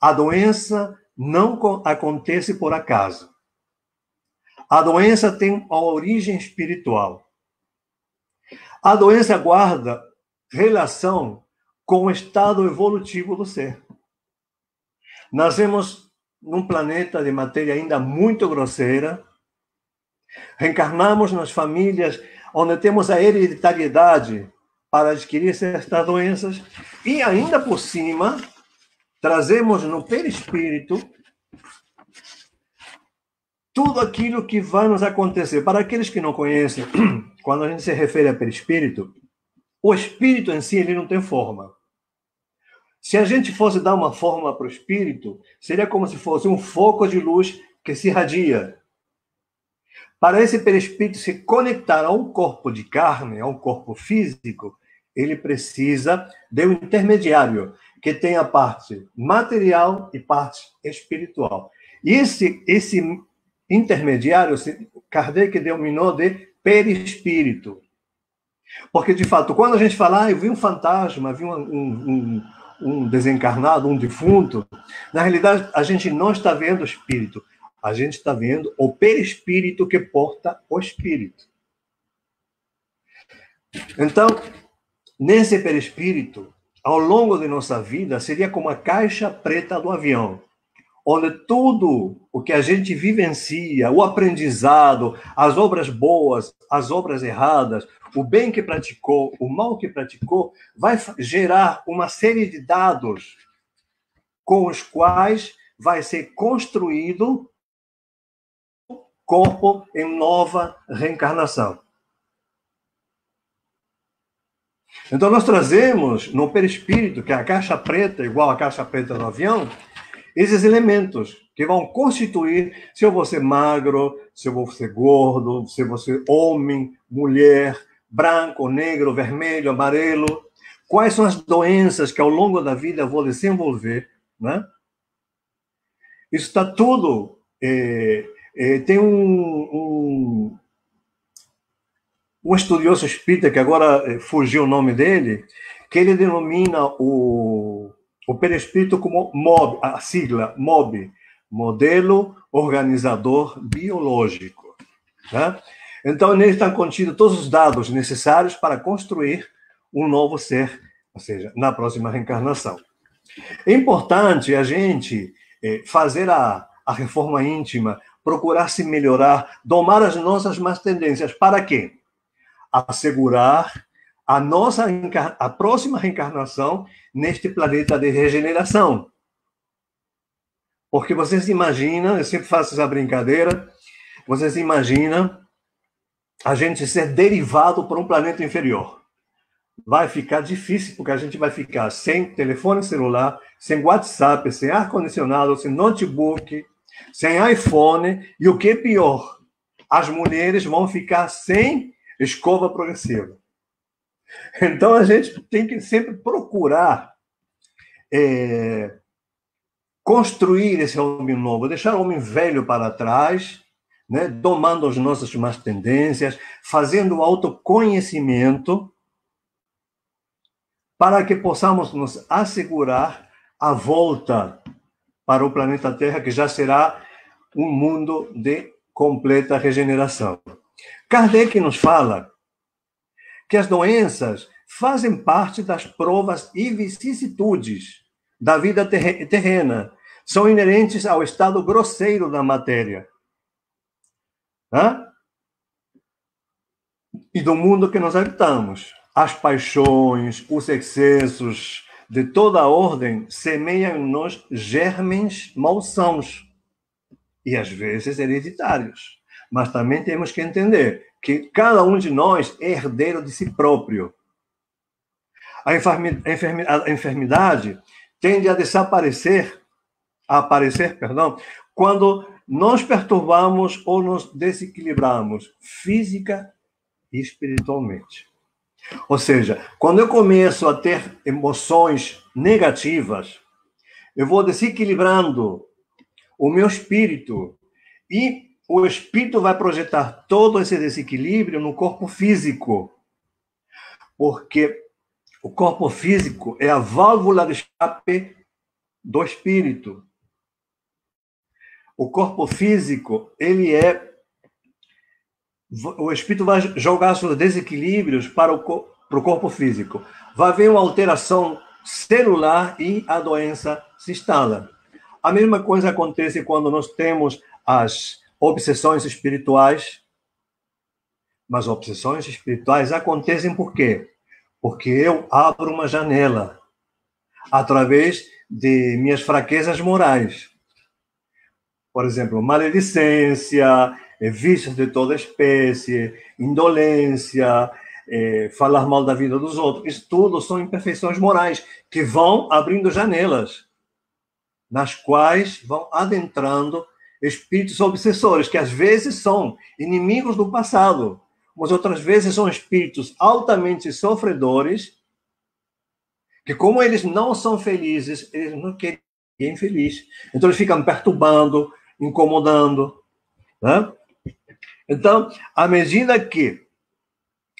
A doença não acontece por acaso. A doença tem uma origem espiritual. A doença guarda relação com o estado evolutivo do ser. Nascemos num planeta de matéria ainda muito grosseira, reencarnamos nas famílias onde temos a hereditariedade para adquirir certas doenças e, ainda por cima, trazemos no perispírito tudo aquilo que vai nos acontecer. Para aqueles que não conhecem, quando a gente se refere a perispírito, o espírito em si ele não tem forma. Se a gente fosse dar uma forma para o espírito, seria como se fosse um foco de luz que se irradia. Para esse perispírito se conectar a um corpo de carne, a um corpo físico, ele precisa de um intermediário, que tem a parte material e parte espiritual. E esse intermediário, Kardec denominou de perispírito. Porque, de fato, quando a gente fala, eu vi um fantasma, vi um desencarnado, um defunto, na realidade, a gente não está vendo o espírito. A gente está vendo o perispírito que porta o espírito. Então, nesse perispírito, ao longo de nossa vida, seria como a caixa preta do avião, onde tudo o que a gente vivencia, o aprendizado, as obras boas, as obras erradas, o bem que praticou, o mal que praticou, vai gerar uma série de dados com os quais vai ser construído corpo em nova reencarnação. Então, nós trazemos no perispírito, que é a caixa preta, igual a caixa preta do avião, esses elementos que vão constituir se eu vou ser magro, se eu vou ser gordo, se eu vou ser homem, mulher, branco, negro, vermelho, amarelo, quais são as doenças que ao longo da vida eu vou desenvolver, né? Isso está tudo... tem um estudioso espírita, que agora fugiu o nome dele, que ele denomina o perispírito como MOB, a sigla MOB, Modelo Organizador Biológico. Né? Então, nele estão contidos todos os dados necessários para construir um novo ser, ou seja, na próxima reencarnação. É importante a gente fazer a reforma íntima, procurar se melhorar, domar as nossas más tendências. Para quê? Assegurar a próxima reencarnação neste planeta de regeneração. Porque vocês imaginam, eu sempre faço essa brincadeira, vocês imaginam a gente ser derivado por um planeta inferior. Vai ficar difícil, porque a gente vai ficar sem telefone celular, sem WhatsApp, sem ar-condicionado, sem notebook, sem iPhone, e o que é pior, as mulheres vão ficar sem escova progressiva. Então, a gente tem que sempre procurar construir esse homem novo, deixar o homem velho para trás, né, domando as nossas más tendências, fazendo o autoconhecimento, para que possamos nos assegurar a volta para o planeta Terra, que já será um mundo de completa regeneração. Kardec nos fala que as doenças fazem parte das provas e vicissitudes da vida terrena. São inerentes ao estado grosseiro da matéria. E do mundo que nós habitamos. As paixões, os excessos de toda a ordem semeiam em nós germens malsãos. E às vezes hereditários. Mas também temos que entender que cada um de nós é herdeiro de si próprio. A enfermidade tende a aparecer, quando nós perturbamos ou nos desequilibramos física e espiritualmente. Ou seja, quando eu começo a ter emoções negativas, eu vou desequilibrando o meu espírito e o espírito vai projetar todo esse desequilíbrio no corpo físico. Porque o corpo físico é a válvula de escape do espírito. O corpo físico, o espírito vai jogar seus desequilíbrios para o corpo físico. Vai haver uma alteração celular e a doença se instala. A mesma coisa acontece quando nós temos as obsessões espirituais. Mas obsessões espirituais acontecem por quê? Porque eu abro uma janela através de minhas fraquezas morais. Por exemplo, maledicência, vícios de toda espécie, indolência, falar mal da vida dos outros. Isso tudo são imperfeições morais que vão abrindo janelas, nas quais vão adentrando espíritos obsessores, que às vezes são inimigos do passado, mas outras vezes são espíritos altamente sofredores, que como eles não são felizes, eles não querem ninguém feliz. Então eles ficam perturbando, incomodando. Né? Então, à medida que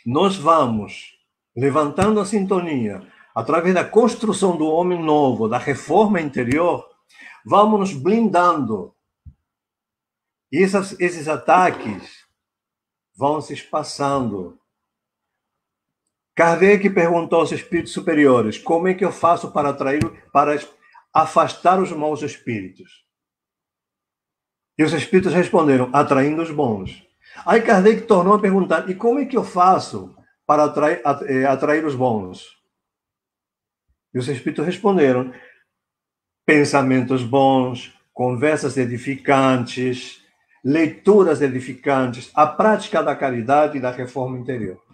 nós vamos levantando a sintonia, através da construção do homem novo, da reforma interior, vamos nos blindando. E esses ataques vão se espaçando. Kardec perguntou aos espíritos superiores: como é que eu faço para afastar os maus espíritos? E os espíritos responderam: atraindo os bons. Aí Kardec tornou a perguntar: e como é que eu faço para atrair os bons? E os espíritos responderam: pensamentos bons, conversas edificantes, leituras edificantes, a prática da caridade e da reforma interior.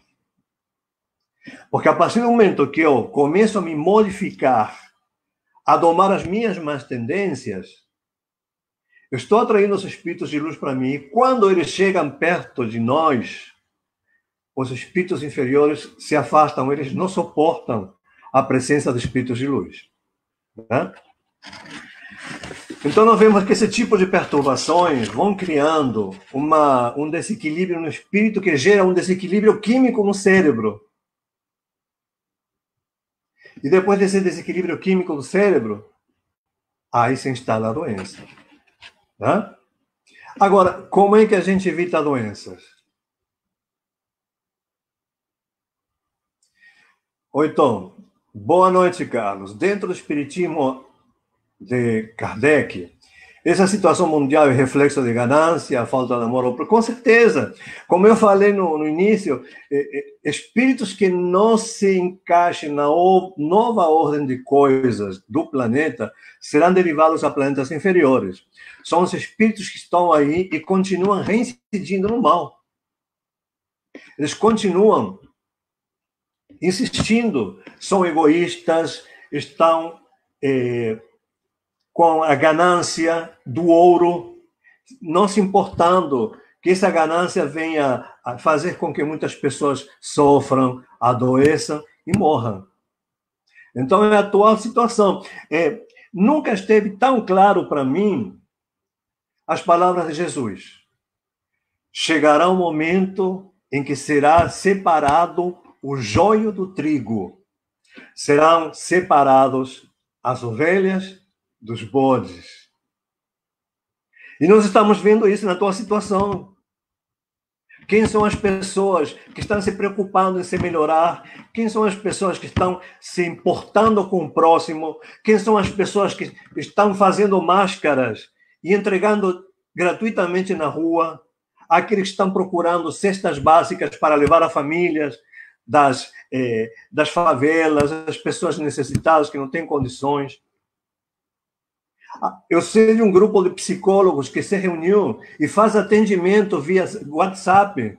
Porque a partir do momento que eu começo a me modificar, a domar as minhas más tendências, eu estou atraindo os espíritos de luz para mim. E quando eles chegam perto de nós, os espíritos inferiores se afastam, eles não suportam a presença dos espíritos de luz. Né? Então, nós vemos que esse tipo de perturbações vão criando um desequilíbrio no espírito que gera um desequilíbrio químico no cérebro. E depois desse desequilíbrio químico do cérebro, aí se instala a doença. Né? Agora, como é que a gente evita doenças? Então, boa noite, Carlos. Dentro do espiritismo de Kardec, essa situação mundial é reflexo de ganância, falta de amor próprio, com certeza. Como eu falei no início, espíritos que não se encaixem na nova ordem de coisas do planeta serão derivados a planetas inferiores. São os espíritos que estão aí e continuam reincidindo no mal. Eles continuam insistindo, são egoístas, estão com a ganância do ouro, não se importando que essa ganância venha a fazer com que muitas pessoas sofram, adoeçam e morram. Então, é a atual situação. Nunca esteve tão claro para mim as palavras de Jesus. Chegará um momento em que será separado o joio do trigo. Serão separados as ovelhas dos bodes. E nós estamos vendo isso na tua situação. Quem são as pessoas que estão se preocupando em se melhorar? Quem são as pessoas que estão se importando com o próximo? Quem são as pessoas que estão fazendo máscaras e entregando gratuitamente na rua? Aqueles que estão procurando cestas básicas para levar a famílias das favelas, as pessoas necessitadas que não têm condições. Eu sei de um grupo de psicólogos que se reuniu e faz atendimento via WhatsApp,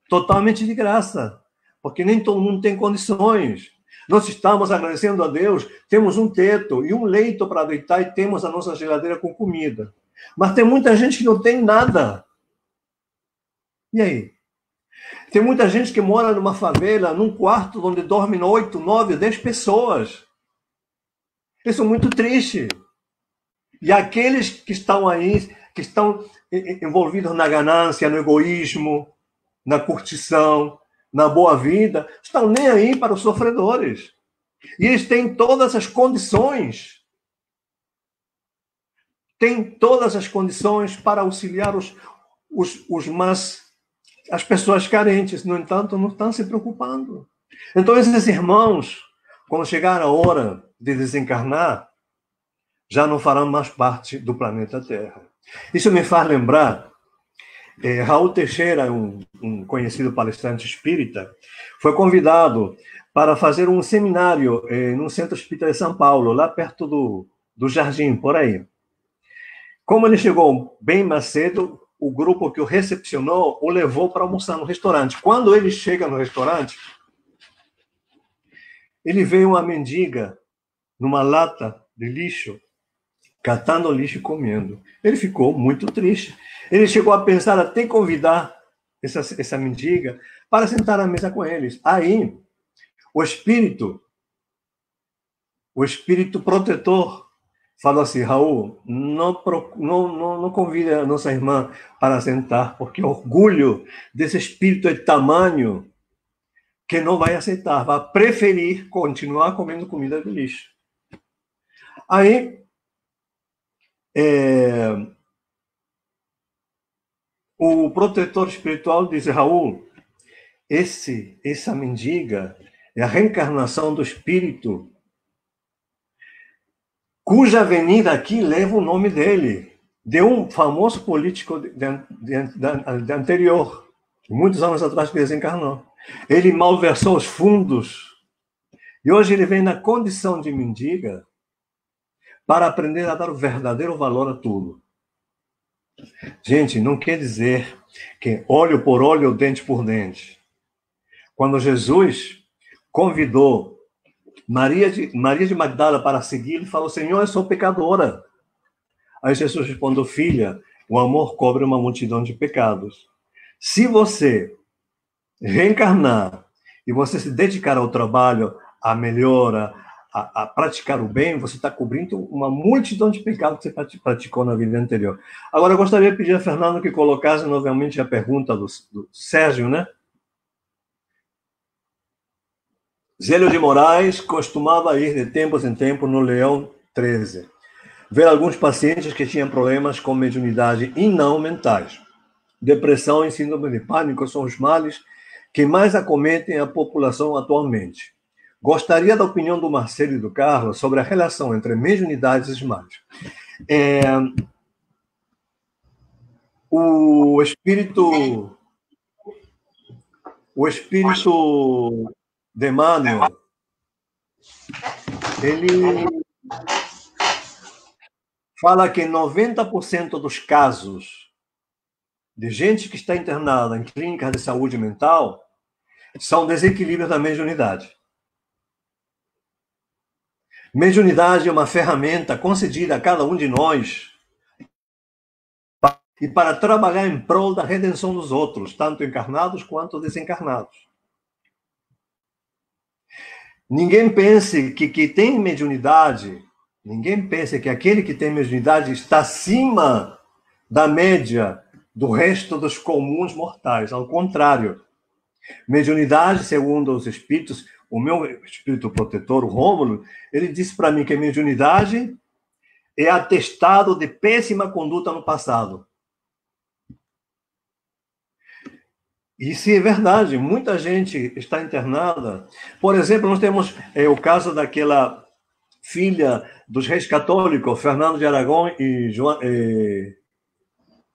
totalmente de graça, porque nem todo mundo tem condições. Nós estamos agradecendo a Deus, temos um teto e um leito para deitar e temos a nossa geladeira com comida. Mas tem muita gente que não tem nada. E aí? Tem muita gente que mora numa favela, num quarto onde dormem 8, 9, 10 pessoas. Isso é muito triste. E aqueles que estão aí, que estão envolvidos na ganância, no egoísmo, na curtição, na boa vida, estão nem aí para os sofredores. E eles têm todas as condições. Têm todas as condições para auxiliar as pessoas carentes. No entanto, não estão se preocupando. Então, esses irmãos, quando chegar a hora de desencarnar, já não farão mais parte do planeta Terra. Isso me faz lembrar, Raul Teixeira, um conhecido palestrante espírita, foi convidado para fazer um seminário no Centro Espírita de São Paulo, lá perto do Jardim, por aí. Como ele chegou bem mais cedo, o grupo que o recepcionou o levou para almoçar no restaurante. Quando ele chega no restaurante, ele vê uma mendiga numa lata de lixo, catando lixo e comendo. Ele ficou muito triste. Ele chegou a pensar até em convidar essa mendiga para sentar à mesa com eles. Aí, o espírito protetor falou assim: Raul, não convide a nossa irmã para sentar, porque o orgulho desse espírito é tamanho que não vai aceitar, vai preferir continuar comendo comida de lixo. Aí, o protetor espiritual diz: Raul, essa mendiga é a reencarnação do espírito cuja avenida aqui leva o nome dele, de um famoso político de anterior, muitos anos atrás que desencarnou. Ele malversou os fundos e hoje ele vem na condição de mendiga para aprender a dar o verdadeiro valor a tudo. Gente, não quer dizer que olho por olho, dente por dente. Quando Jesus convidou Maria de Magdala para segui-lo, falou: Senhor, eu sou pecadora. Aí Jesus respondeu: filha, o amor cobre uma multidão de pecados. Se você reencarnar e você se dedicar ao trabalho, à melhora, a praticar o bem, você está cobrindo uma multidão de pecados que você praticou na vida anterior. Agora, eu gostaria de pedir a Fernando que colocasse novamente a pergunta do Sérgio, né? Zélio de Moraes costumava ir de tempos em tempos no Leão 13, ver alguns pacientes que tinham problemas com mediunidade e não mentais. Depressão e síndrome de pânico são os males que mais acometem a população atualmente. Gostaria da opinião do Marcelo e do Carlos sobre a relação entre mediunidades e males. O espírito de Emmanuel, ele fala que 90% dos casos de gente que está internada em clínicas de saúde mental são desequilíbrios da mediunidade. Mediunidade é uma ferramenta concedida a cada um de nós e para trabalhar em prol da redenção dos outros, tanto encarnados quanto desencarnados. Ninguém pense que tem mediunidade, ninguém pense que aquele que tem mediunidade está acima da média do resto dos comuns mortais. Ao contrário, mediunidade, segundo os espíritos, o meu espírito protetor, o Rômulo, ele disse para mim que a mediunidade é atestado de péssima conduta no passado. Isso é verdade, muita gente está internada. Por exemplo, nós temos o caso daquela filha dos reis católicos, Fernando de Aragão e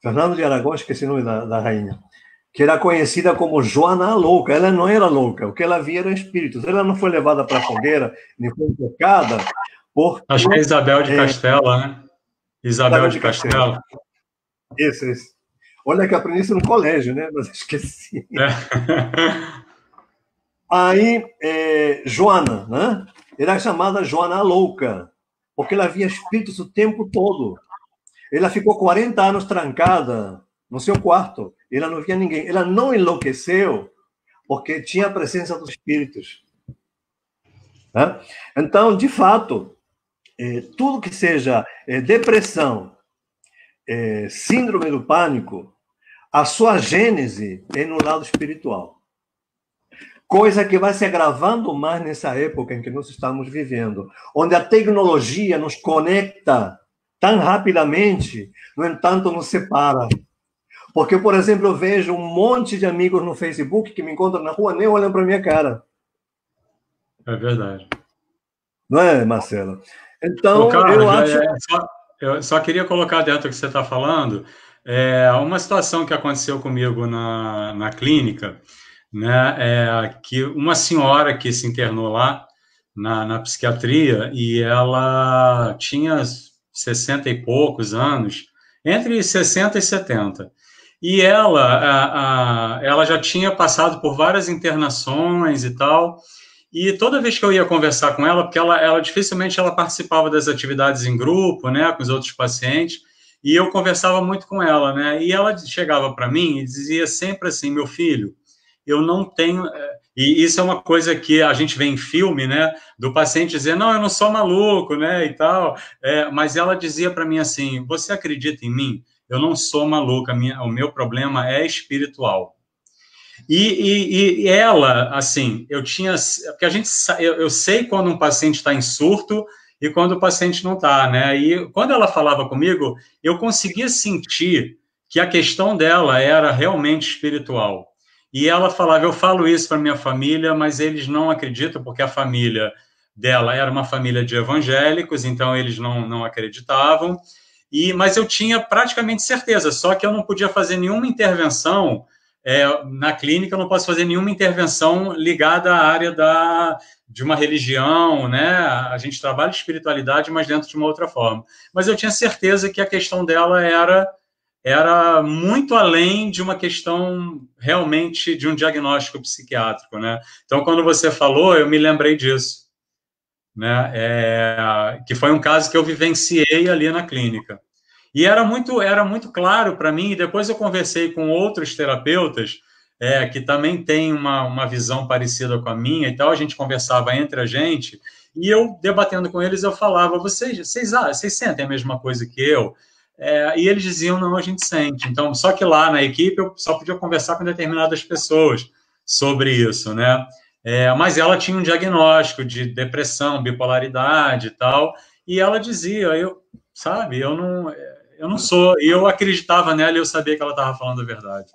Fernando de Aragão, esqueci o nome da rainha, que era conhecida como Joana a Louca. Ela não era louca, o que ela via eram espíritos. Ela não foi levada para a fogueira, nem foi tocada, porque... Acho que é Isabel de Castela, né? Isabel de Castela. Isso. Olha que aprendi isso no colégio, né? Mas esqueci. Aí, Joana, né? Era chamada Joana a Louca, porque ela via espíritos o tempo todo. Ela ficou 40 anos trancada no seu quarto. Ela não via ninguém. Ela não enlouqueceu porque tinha a presença dos espíritos. Né? Então, de fato, tudo que seja depressão, síndrome do pânico, a sua gênese é no lado espiritual. Coisa que vai se agravando mais nessa época em que nós estamos vivendo, onde a tecnologia nos conecta tão rapidamente, no entanto, nos separa. Porque, por exemplo, eu vejo um monte de amigos no Facebook que me encontram na rua, nem olham para a minha cara. É verdade. Não é, Marcelo? Então, Carlos, eu acho... eu só queria colocar dentro do que você está falando, uma situação que aconteceu comigo na clínica, né, que uma senhora que se internou lá na psiquiatria, e ela tinha 60 e poucos anos, entre 60 e 70. E ela já tinha passado por várias internações e tal, e toda vez que eu ia conversar com ela, porque ela dificilmente ela participava das atividades em grupo, né, com os outros pacientes, e eu conversava muito com ela, né, e ela chegava para mim e dizia sempre assim: meu filho, eu não tenho... E isso é uma coisa que a gente vê em filme, né, do paciente dizer, não, eu não sou maluco, né, e tal, mas ela dizia para mim assim: você acredita em mim? Eu não sou maluca, o meu problema é espiritual. E ela, assim, eu tinha... Porque eu sei quando um paciente está em surto e quando o paciente não está, né? E quando ela falava comigo, eu conseguia sentir que a questão dela era realmente espiritual. E ela falava: eu falo isso para minha família, mas eles não acreditam, porque a família dela era uma família de evangélicos, então eles não acreditavam. Mas eu tinha praticamente certeza, só que eu não podia fazer nenhuma intervenção na clínica, eu não posso fazer nenhuma intervenção ligada à área de uma religião, né? A gente trabalha espiritualidade, mas dentro de uma outra forma. Mas eu tinha certeza que a questão dela era muito além de uma questão realmente de um diagnóstico psiquiátrico, né? Então, quando você falou, eu me lembrei disso, né? Que foi um caso que eu vivenciei ali na clínica. E era muito claro para mim, e depois eu conversei com outros terapeutas que também têm uma visão parecida com a minha e tal, a gente conversava entre a gente, e eu, debatendo com eles, eu falava: vocês sentem a mesma coisa que eu? E eles diziam: não, a gente sente. Então, só que lá na equipe eu só podia conversar com determinadas pessoas sobre isso, né? Mas ela tinha um diagnóstico de depressão, bipolaridade e tal, e ela dizia: sabe, eu não sou... E eu acreditava nela e eu sabia que ela estava falando a verdade.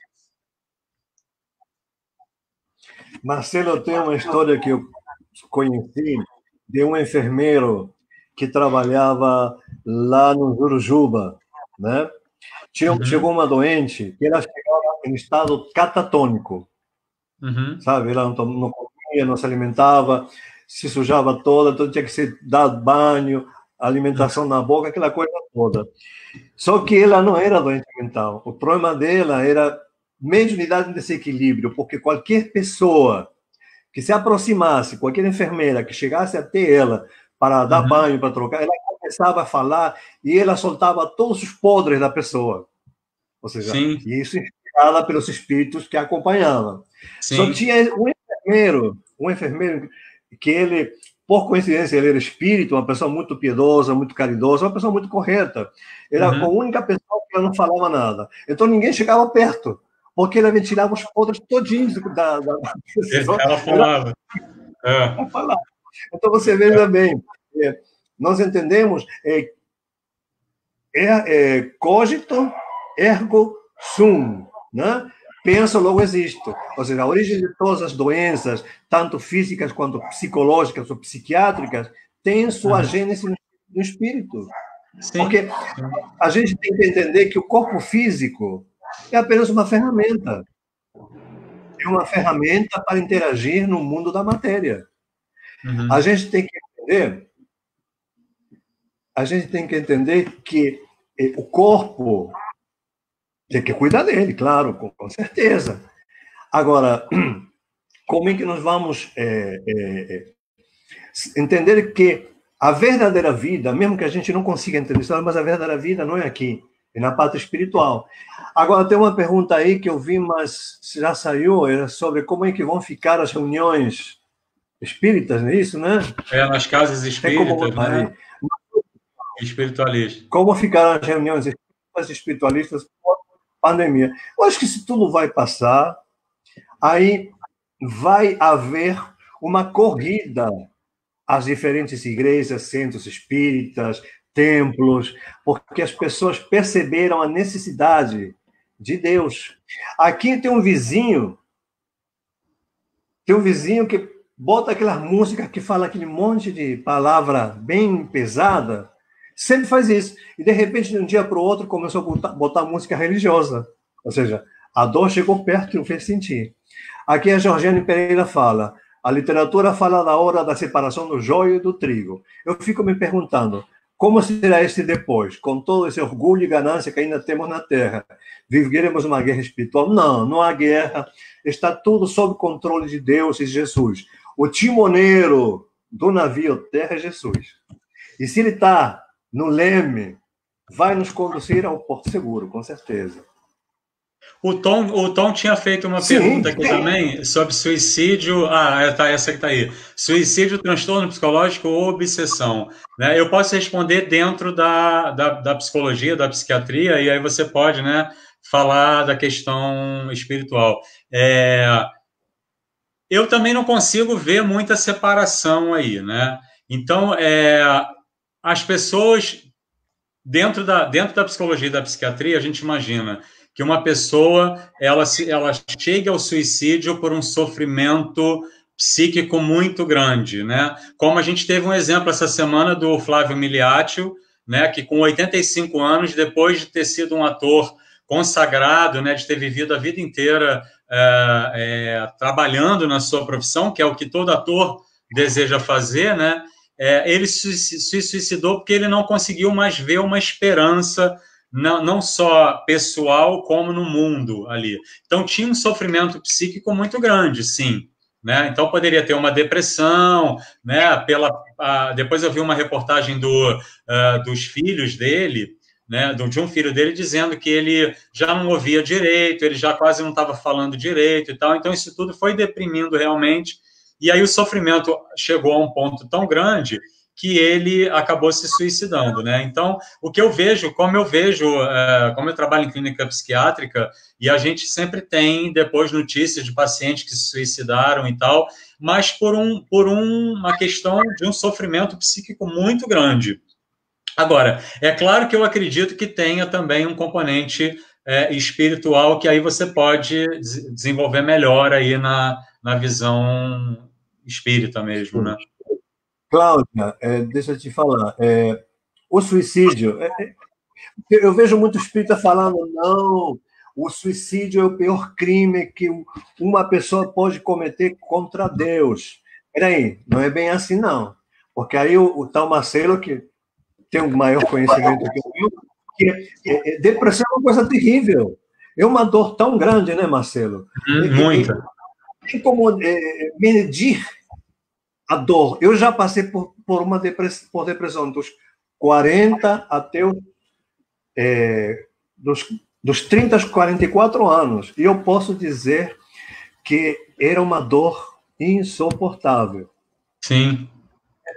Marcelo, eu tenho uma história que eu conheci de um enfermeiro que trabalhava lá no Jurujuba, né? Chegou uma doente que ela chegava em estado catatônico, sabe? Ela não comia, não se alimentava, se sujava toda, então tinha que se dar banho, alimentação na boca, aquela coisa toda. Só que ela não era doente mental. O problema dela era mediunidade em desequilíbrio, porque qualquer pessoa que se aproximasse, qualquer enfermeira que chegasse até ela para dar banho, para trocar, ela começava a falar e ela soltava todos os podres da pessoa. Ou seja, Sim. isso inspirada pelos espíritos que a acompanhavam. Sim. Só tinha um enfermeiro que ele, por coincidência, ele era espírito, uma pessoa muito piedosa, muito caridosa, uma pessoa muito correta. Era a única pessoa que não falava nada. Então ninguém chegava perto, porque ele ventilava os podres todinhos da pessoa. Ela falava. Ela falava. Então você veja bem, nós entendemos cogito ergo sum, né? penso, logo existo. Ou seja, a origem de todas as doenças, tanto físicas quanto psicológicas ou psiquiátricas, tem sua gênese no espírito. Sim. Porque a gente tem que entender que o corpo físico é apenas uma ferramenta. É uma ferramenta para interagir no mundo da matéria. A gente tem que entender que o corpo tem que cuidar dele, claro, com certeza. Agora, como é que nós vamos entender que a verdadeira vida, mesmo que a gente não consiga entender isso, mas a verdadeira vida não é aqui, é na parte espiritual. Agora, tem uma pergunta aí que eu vi, mas já saiu, era sobre como é que vão ficar as reuniões espíritas, não é isso, né? Nas casas espíritas, né? Espiritualistas. Como ficarão as reuniões espiritualistas pós-pandemia? Eu acho que isso tudo vai passar, aí vai haver uma corrida às diferentes igrejas, centros espíritas, templos, porque as pessoas perceberam a necessidade de Deus. Aqui tem um vizinho que bota aquela música que fala aquele monte de palavra bem pesada, sempre faz isso. E, de repente, de um dia para o outro, começou a botar música religiosa. Ou seja, a dor chegou perto e o fez sentir. Aqui a Georgiane Pereira fala, a literatura fala da hora da separação do joio e do trigo. Eu fico me perguntando, como será esse depois? Com todo esse orgulho e ganância que ainda temos na Terra, viveremos uma guerra espiritual? Não, não há guerra. Está tudo sob controle de Deus e Jesus. O timoneiro do navio Terra é Jesus. E se ele está no leme, vai nos conduzir ao porto seguro, com certeza. O Tom tinha feito uma pergunta aqui também sobre suicídio. Essa que está aí. Suicídio, transtorno psicológico ou obsessão. Né? Eu posso responder dentro da psicologia, da psiquiatria, e aí você pode, né, falar da questão espiritual. Eu também não consigo ver muita separação aí, né? Então, as pessoas, dentro da psicologia e da psiquiatria, a gente imagina que uma pessoa ela chega ao suicídio por um sofrimento psíquico muito grande, né? Como a gente teve um exemplo essa semana do Flávio Miliaccio, né, que com 85 anos, depois de ter sido um ator consagrado, né, de ter vivido a vida inteira trabalhando na sua profissão, que é o que todo ator deseja fazer, né? Ele se suicidou porque ele não conseguiu mais ver uma esperança, não só pessoal, como no mundo ali. Então, tinha um sofrimento psíquico muito grande, sim. Né? Então, poderia ter uma depressão, né? Depois eu vi uma reportagem dos filhos dele, né? De um filho dele, dizendo que ele já não ouvia direito, ele já quase não estava falando direito e tal. Então, isso tudo foi deprimindo realmente. E aí o sofrimento chegou a um ponto tão grande que ele acabou se suicidando, né? Então, o que eu vejo, como eu trabalho em clínica psiquiátrica, e a gente sempre tem, depois, notícias de pacientes que se suicidaram e tal, mas por uma questão de um sofrimento psíquico muito grande. Agora, é claro que eu acredito que tenha também um componente espiritual, que aí você pode desenvolver melhor aí na visão espírita mesmo, né? Cláudia, deixa eu te falar, o suicídio, eu vejo muito espírita falando, não, o suicídio é o pior crime que uma pessoa pode cometer contra Deus. Peraí, não é bem assim, não. Porque aí o tal Marcelo, que tem um maior conhecimento que eu, que depressão é uma coisa terrível. É uma dor tão grande, né, Marcelo? Muita. Tem como medir a dor. Eu já passei por depressão dos 40 até dos 30 aos 44 anos. E eu posso dizer que era uma dor insuportável. Sim.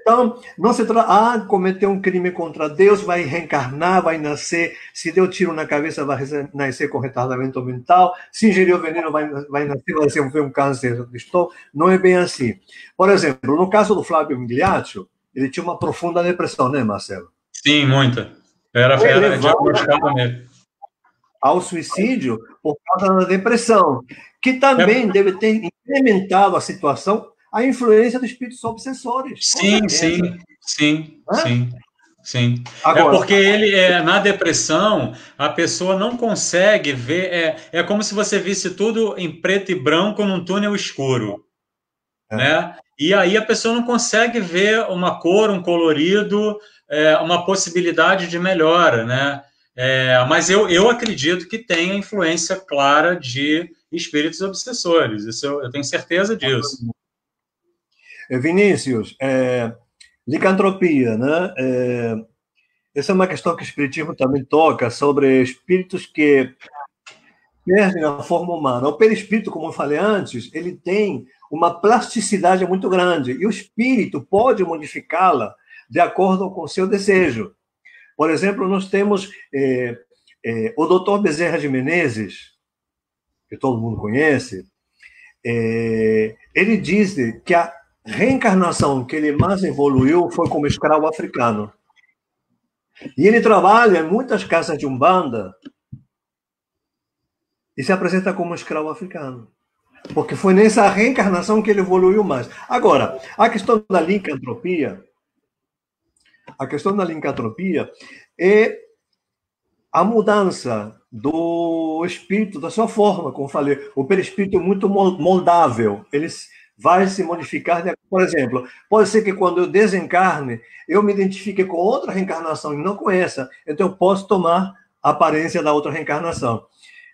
Então, não se trata, cometeu um crime contra Deus, vai reencarnar, vai nascer, se deu tiro na cabeça, vai nascer com retardamento mental, se ingeriu veneno, vai nascer, vai desenvolver um câncer de estômago. Não é bem assim. Por exemplo, no caso do Flávio Miliaccio, ele tinha uma profunda depressão, né, Marcelo? Sim, muita. Era diagnosticado mesmo. Ao suicídio, por causa da depressão, que também deve ter incrementado a situação, a influência dos espíritos obsessores. Sim, sim. Sim. Agora, Porque na depressão, a pessoa não consegue ver, é como se você visse tudo em preto e branco num túnel escuro, né? E aí a pessoa não consegue ver uma cor, um colorido, uma possibilidade de melhora, né? Mas eu acredito que tem a influência clara de espíritos obsessores, isso eu tenho certeza disso. Vinícius, licantropia, né? Essa é uma questão que o Espiritismo também toca, sobre espíritos que perdem a forma humana. O perispírito, como eu falei antes, ele tem uma plasticidade muito grande, e o espírito pode modificá-la de acordo com o seu desejo. Por exemplo, nós temos o Dr. Bezerra de Menezes, que todo mundo conhece, ele diz que a reencarnação que ele mais evoluiu foi como escravo africano. E ele trabalha em muitas casas de Umbanda e se apresenta como escravo africano. Porque foi nessa reencarnação que ele evoluiu mais. Agora, a questão da licantropia é a mudança do espírito, da sua forma, como falei. O perispírito é muito moldável. Ele vai se modificar. Por exemplo, pode ser que quando eu desencarne, eu me identifique com outra reencarnação e não com essa. Então, eu posso tomar a aparência da outra reencarnação.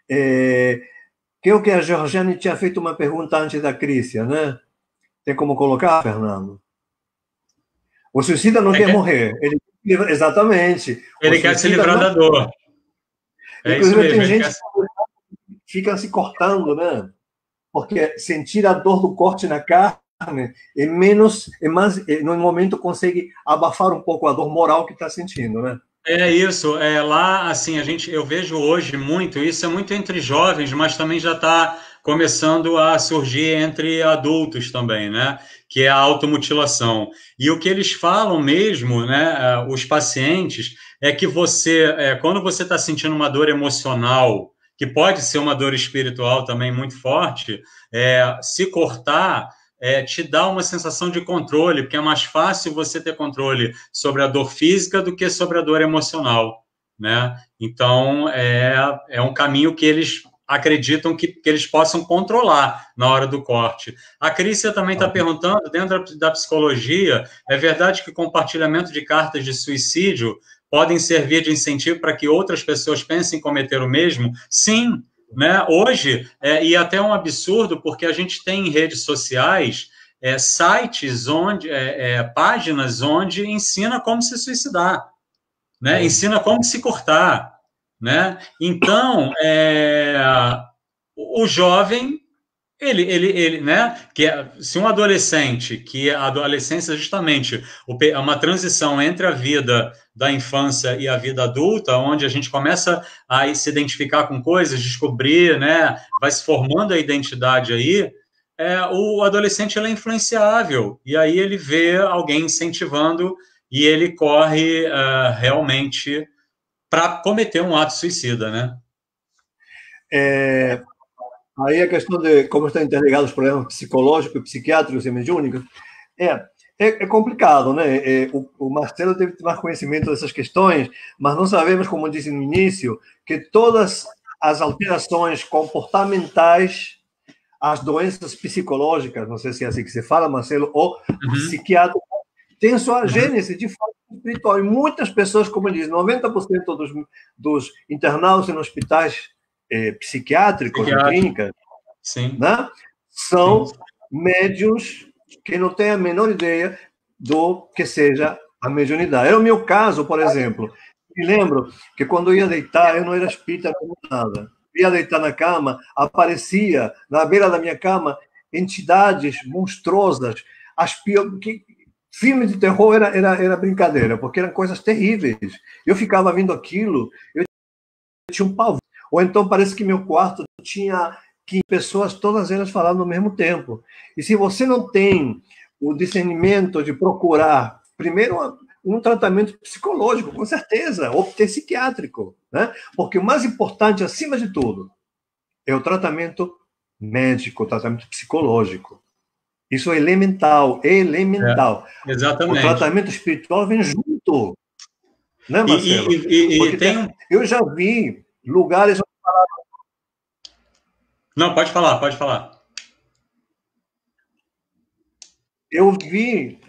Que a Georgiane tinha feito uma pergunta antes da Crícia, né? Tem como colocar, Fernando? O suicida não quer morrer. Exatamente. Ele quer se livrar da dor. Inclusive, tem gente que fica se cortando, né? Porque sentir a dor do corte na carne no momento consegue abafar um pouco a dor moral que está sentindo, né? É isso, lá assim, eu vejo hoje muito, isso é muito entre jovens, mas também já está começando a surgir entre adultos também, né? Que é a automutilação. E o que eles falam mesmo, né, os pacientes, é que quando você está sentindo uma dor emocional, que pode ser uma dor espiritual também muito forte, se cortar te dá uma sensação de controle, porque é mais fácil você ter controle sobre a dor física do que sobre a dor emocional, né? Então, é um caminho que eles acreditam que eles possam controlar na hora do corte. A Crícia também está perguntando, dentro da psicologia, é verdade que compartilhamento de cartas de suicídio podem servir de incentivo para que outras pessoas pensem em cometer o mesmo? Sim, né? Hoje, e até um absurdo, porque a gente tem em redes sociais sites páginas onde ensina como se suicidar, né? Ensina como se cortar, né? Então, o jovem, ele, né? Se um adolescente, que a adolescência é justamente uma transição entre a vida da infância e a vida adulta, onde a gente começa a se identificar com coisas, descobrir, né? Vai se formando a identidade aí. O adolescente ele é influenciável, e aí ele vê alguém incentivando e ele corre realmente para cometer um ato suicida, né? Aí a questão de como estão interligados os problemas psicológicos, psiquiátricos e mediúnicos é complicado, né? O Marcelo deve ter mais conhecimento dessas questões, mas nós sabemos, como disse no início, que todas as alterações comportamentais, as doenças psicológicas, não sei se é assim que se fala, Marcelo, ou psiquiátrico, tem sua gênese de forma espiritual. E muitas pessoas, como ele diz, 90% dos internados em hospitais psiquiátricos, em clínicas, né, são médiuns que não têm a menor ideia do que seja a mediunidade. Era o meu caso, por exemplo. Me lembro que quando eu ia deitar, eu não era espírita, não nada. Ia deitar na cama, aparecia na beira da minha cama entidades monstruosas. Filme de terror era brincadeira, porque eram coisas terríveis. Eu ficava vendo aquilo, eu tinha um pavor. Ou então parece que meu quarto tinha 15 pessoas, todas elas falando ao mesmo tempo. E se você não tem o discernimento de procurar, primeiro, um tratamento psicológico, com certeza, ou psiquiátrico, né? Porque o mais importante, acima de tudo, é o tratamento médico, o tratamento psicológico. Isso é elemental, elemental. Exatamente. O tratamento espiritual vem junto, né, Marcelo? E eu já vi lugares... Não, pode falar, pode falar. Eu vi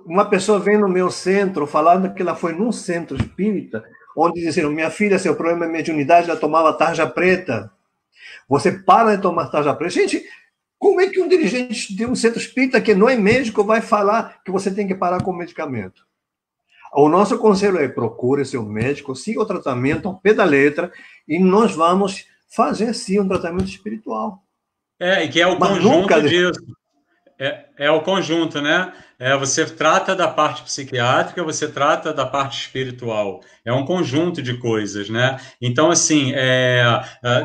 uma pessoa vem no meu centro falando que ela foi num centro espírita, onde disseram: minha filha, seu problema é mediunidade, ela tomava tarja preta. Você para de tomar tarja preta. Gente, como é que um dirigente de um centro espírita que não é médico vai falar que você tem que parar com o medicamento? O nosso conselho é: procure seu médico, siga o tratamento ao pé da letra, e nós vamos fazer, sim, um tratamento espiritual. E que é o conjunto disso. É o conjunto, né? Você trata da parte psiquiátrica, você trata da parte espiritual. É um conjunto de coisas, né? Então, assim,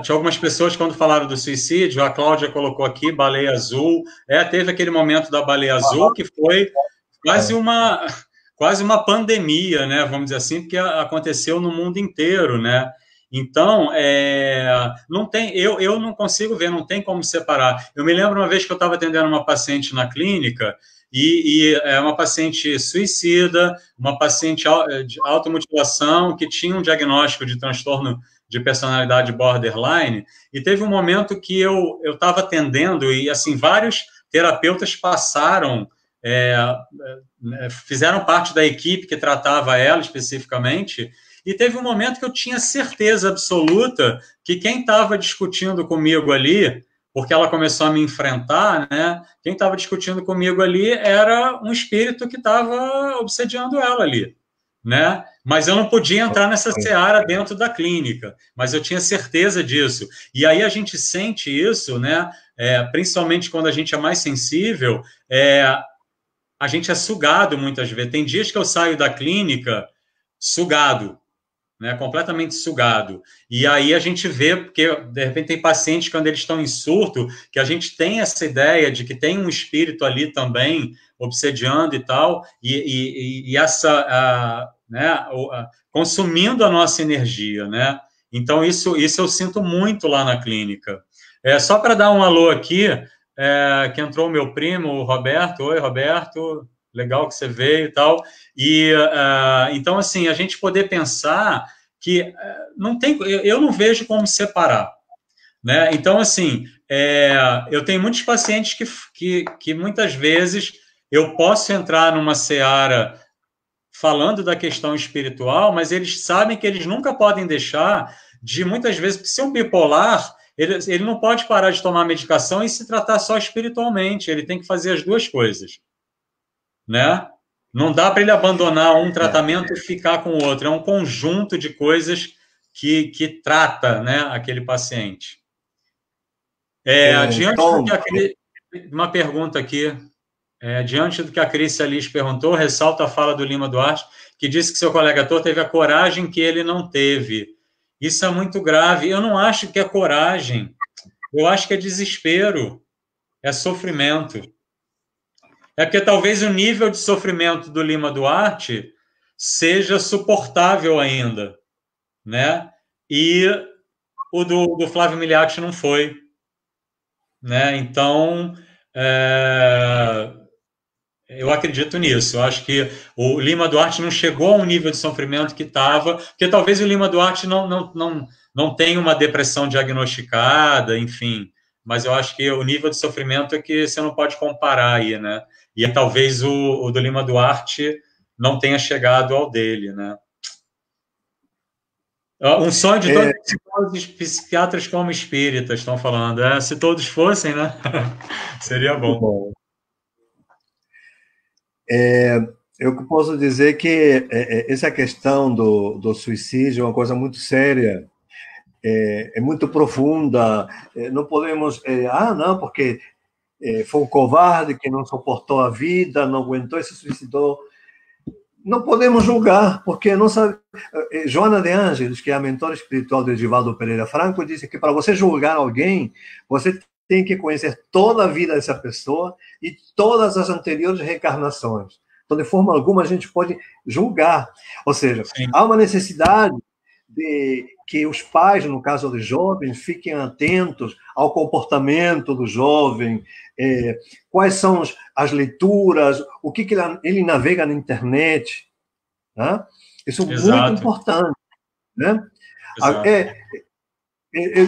tinha algumas pessoas, quando falaram do suicídio, a Cláudia colocou aqui, baleia azul. Teve aquele momento da baleia azul que foi quase uma pandemia, né? Vamos dizer assim, porque aconteceu no mundo inteiro, né? Então, não tem, eu não consigo ver, não tem como separar. Eu me lembro uma vez que eu estava atendendo uma paciente na clínica, e é uma paciente suicida, uma paciente de automutilação, que tinha um diagnóstico de transtorno de personalidade borderline, e teve um momento que eu estava atendendo, e assim, vários terapeutas passaram, fizeram parte da equipe que tratava ela especificamente. E teve um momento que eu tinha certeza absoluta que quem estava discutindo comigo ali, porque ela começou a me enfrentar, né? Quem estava discutindo comigo ali era um espírito que estava obsediando ela ali, né? Mas eu não podia entrar nessa seara dentro da clínica, mas eu tinha certeza disso. E aí a gente sente isso, né? Principalmente quando a gente é mais sensível, a gente é sugado muitas vezes. Tem dias que eu saio da clínica sugado, né, completamente sugado. E aí a gente vê, porque de repente tem pacientes, quando eles estão em surto, que a gente tem essa ideia de que tem um espírito ali também obsediando e tal, e essa, consumindo a nossa energia, né? Então isso eu sinto muito lá na clínica. Só para dar um alô aqui, que entrou o meu primo, o Roberto. Oi, Roberto. Legal que você veio e tal. Então, assim, a gente poder pensar que eu não vejo como separar, né? Então, assim, eu tenho muitos pacientes que muitas vezes eu posso entrar numa seara falando da questão espiritual, mas eles sabem que eles nunca podem deixar de, muitas vezes, porque se um bipolar, ele não pode parar de tomar medicação e se tratar só espiritualmente, ele tem que fazer as duas coisas, né? Não dá para ele abandonar um tratamento e ficar com o outro. É um conjunto de coisas que trata, né, aquele paciente. Uma pergunta aqui. Diante do que a Cris Alice perguntou, ressalta a fala do Lima Duarte, que disse que seu colega ator teve a coragem que ele não teve. Isso é muito grave. Eu não acho que é coragem. Eu acho que é desespero. É sofrimento. É porque talvez o nível de sofrimento do Lima Duarte seja suportável ainda, né? E o do Flávio Miliacti não foi, né? Então, eu acredito nisso. Eu acho que o Lima Duarte não chegou a um nível de sofrimento que estava, porque talvez o Lima Duarte não tenha uma depressão diagnosticada, enfim. Mas eu acho que o nível de sofrimento é que você não pode comparar aí, né? E talvez o do Lima Duarte não tenha chegado ao dele, né? Um sonho de todos os psiquiatras como espíritas estão falando. Se todos fossem, né? Seria bom. Eu posso dizer que essa questão do suicídio é uma coisa muito séria, é muito profunda. Não podemos... não, porque foi um covarde que não suportou a vida, não aguentou e se suicidou. Não podemos julgar, porque não sabe... Joana de Ângeles, que é a mentora espiritual de Edivaldo Pereira Franco, disse que para você julgar alguém, você tem que conhecer toda a vida dessa pessoa e todas as anteriores reencarnações. Então, de forma alguma, a gente pode julgar. Ou seja, há uma necessidade de que os pais, no caso de jovens, fiquem atentos ao comportamento do jovem, quais são as leituras, o que ele navega na internet. Né? Isso é muito importante. Né?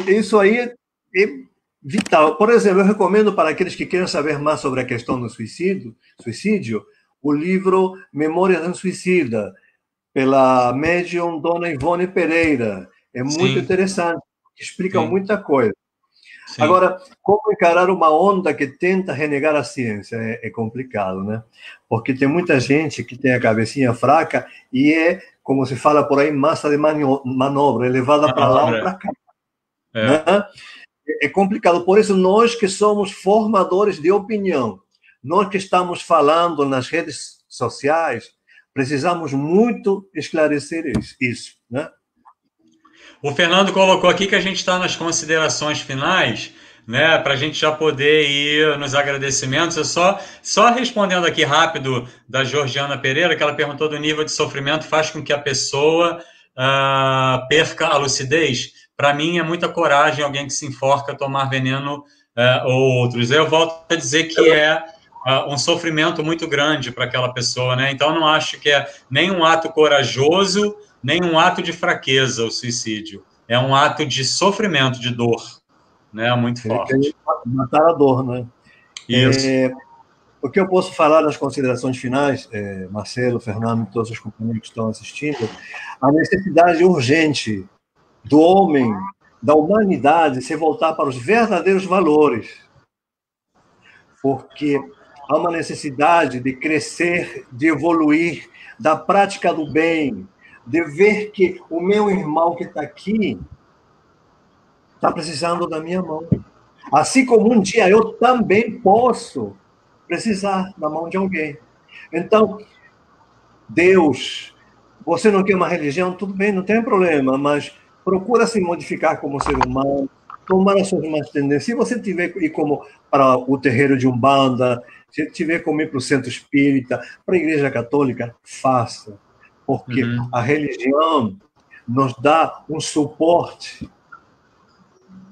Isso aí é vital. Por exemplo, eu recomendo para aqueles que querem saber mais sobre a questão do suicídio, o livro Memórias de um Suicida, pela médium Dona Ivone Pereira. É muito interessante, explica muita coisa. Sim. Agora, como encarar uma onda que tenta renegar a ciência? É complicado, né? Porque tem muita gente que tem a cabecinha fraca e como se fala por aí, massa de manobra, levada para lá ou para cá. Né? É complicado. Por isso, nós que somos formadores de opinião, nós que estamos falando nas redes sociais, precisamos muito esclarecer isso, né? O Fernando colocou aqui que a gente está nas considerações finais, né, para a gente já poder ir nos agradecimentos. Eu só respondendo aqui rápido da Georgiana Pereira, que ela perguntou do nível de sofrimento faz com que a pessoa perca a lucidez. Para mim, é muita coragem alguém que se enforca tomar veneno ou outros. Eu volto a dizer que é um sofrimento muito grande para aquela pessoa, né? Então, não acho que é nem um ato corajoso, nem um ato de fraqueza o suicídio. É um ato de sofrimento, de dor, né? Muito forte. Matar a dor, né? Isso. O que eu posso falar nas considerações finais, Marcelo, Fernando e todos os companheiros que estão assistindo, a necessidade urgente do homem, da humanidade, se voltar para os verdadeiros valores. Porque há uma necessidade de crescer, de evoluir, da prática do bem, de ver que o meu irmão que está aqui está precisando da minha mão. Assim como um dia eu também posso precisar da mão de alguém. Então, Deus, você não quer uma religião? Tudo bem, não tem problema, mas procura se modificar como ser humano, tomar as suas más tendências. Se você tiver que ir como para o terreiro de Umbanda, se tiver que ir para o centro espírita, para a igreja católica, faça. Porque a religião nos dá um suporte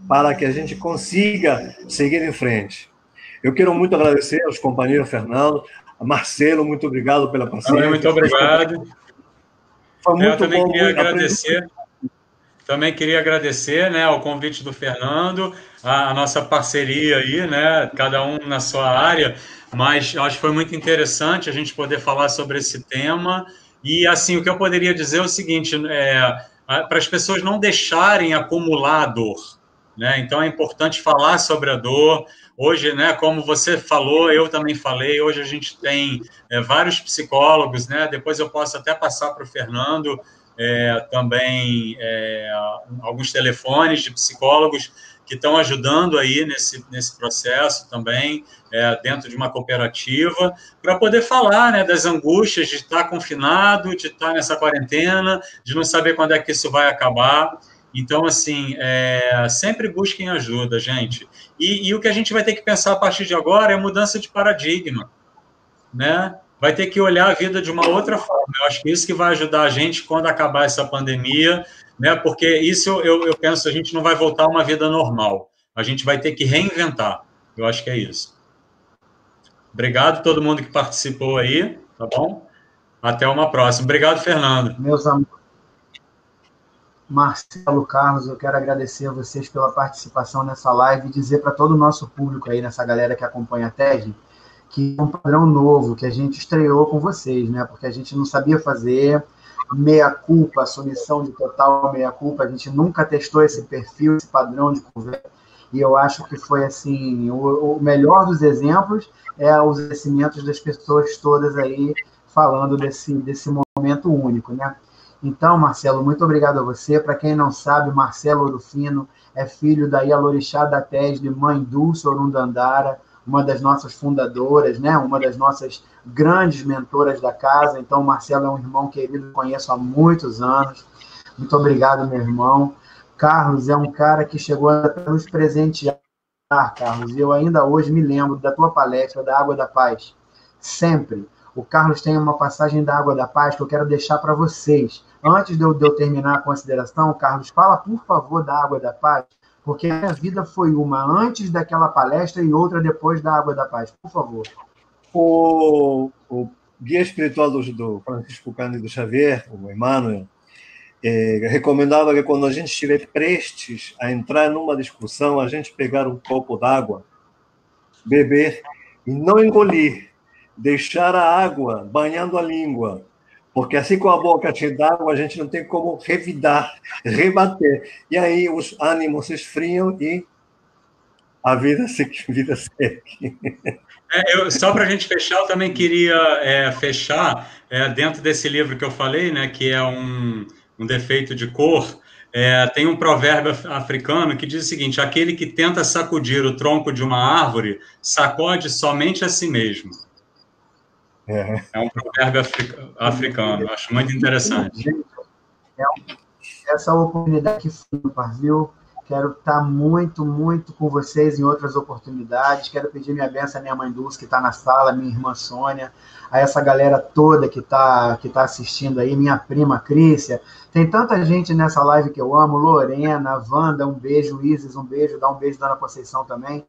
para que a gente consiga seguir em frente. Eu quero muito agradecer aos companheiros Fernando, a Marcelo, muito obrigado pela paciência. Muito obrigado. Foi muito Eu também bom. Queria agradecer. Também queria agradecer, né, ao convite do Fernando, a nossa parceria aí, né, cada um na sua área, mas acho que foi muito interessante a gente poder falar sobre esse tema. E, assim, o que eu poderia dizer é o seguinte, para as pessoas não deixarem acumular a dor, né? Então, é importante falar sobre a dor. Hoje, né, como você falou, eu também falei, hoje a gente tem vários psicólogos, né? Depois eu posso até passar para o Fernando também alguns telefones de psicólogos que estão ajudando aí nesse processo também, dentro de uma cooperativa, para poder falar, né, das angústias de estar confinado, de estar nessa quarentena, de não saber quando é que isso vai acabar. Então, assim, sempre busquem ajuda, gente. E o que a gente vai ter que pensar a partir de agora é mudança de paradigma, né? Vai ter que olhar a vida de uma outra forma. Eu acho que isso que vai ajudar a gente quando acabar essa pandemia, né? Porque isso eu penso, a gente não vai voltar a uma vida normal. A gente vai ter que reinventar. Eu acho que é isso. Obrigado a todo mundo que participou aí, tá bom? Até uma próxima. Obrigado, Fernando. Meus amigos, Marcelo, Carlos, eu quero agradecer a vocês pela participação nessa live e dizer para todo o nosso público aí, nessa galera que acompanha a TED, que é um padrão novo que a gente estreou com vocês, né? Porque a gente não sabia fazer meia-culpa, submissão de total meia-culpa, a gente nunca testou esse perfil, esse padrão de conversa, e eu acho que foi, assim, o melhor dos exemplos os agradecimentos das pessoas todas aí falando desse momento único, né? Então, Marcelo, muito obrigado a você. Para quem não sabe, Marcelo Orofino é filho da Ialorixá da TED, mãe Dulce Orundandara, uma das nossas fundadoras, né? Uma das nossas grandes mentoras da casa. Então, o Marcelo é um irmão querido, conheço há muitos anos. Muito obrigado, meu irmão. Carlos é um cara que chegou a nos presentear, Carlos, e eu ainda hoje me lembro da tua palestra, da Água da Paz. Sempre. O Carlos tem uma passagem da Água da Paz que eu quero deixar para vocês. Antes de eu terminar a consideração, Carlos, fala, por favor, da Água da Paz, porque a minha vida foi uma antes daquela palestra e outra depois da Água da Paz. Por favor. O guia espiritual do Francisco Cândido Xavier, o Emmanuel, recomendava que quando a gente estiver prestes a entrar numa discussão, a gente pegar um copo d'água, beber e não engolir, deixar a água banhando a língua, porque assim com a boca cheia d'água a gente não tem como revidar, rebater, e aí os ânimos se esfriam e a vida segue. Só para a gente fechar, eu também queria fechar dentro desse livro que eu falei, né, que é um defeito de cor. Tem um provérbio africano que diz o seguinte: aquele que tenta sacudir o tronco de uma árvore sacode somente a si mesmo. É um provérbio africano, acho muito interessante. Essa oportunidade que foi, viu? Quero estar muito, muito com vocês em outras oportunidades. Quero pedir minha bênção à minha mãe Dulce, que está na sala, minha irmã Sônia, a essa galera toda que tá assistindo aí, minha prima Crícia. Tem tanta gente nessa live que eu amo, Lorena, Wanda, um beijo, Isis, um beijo, dá um beijo Dona Conceição também.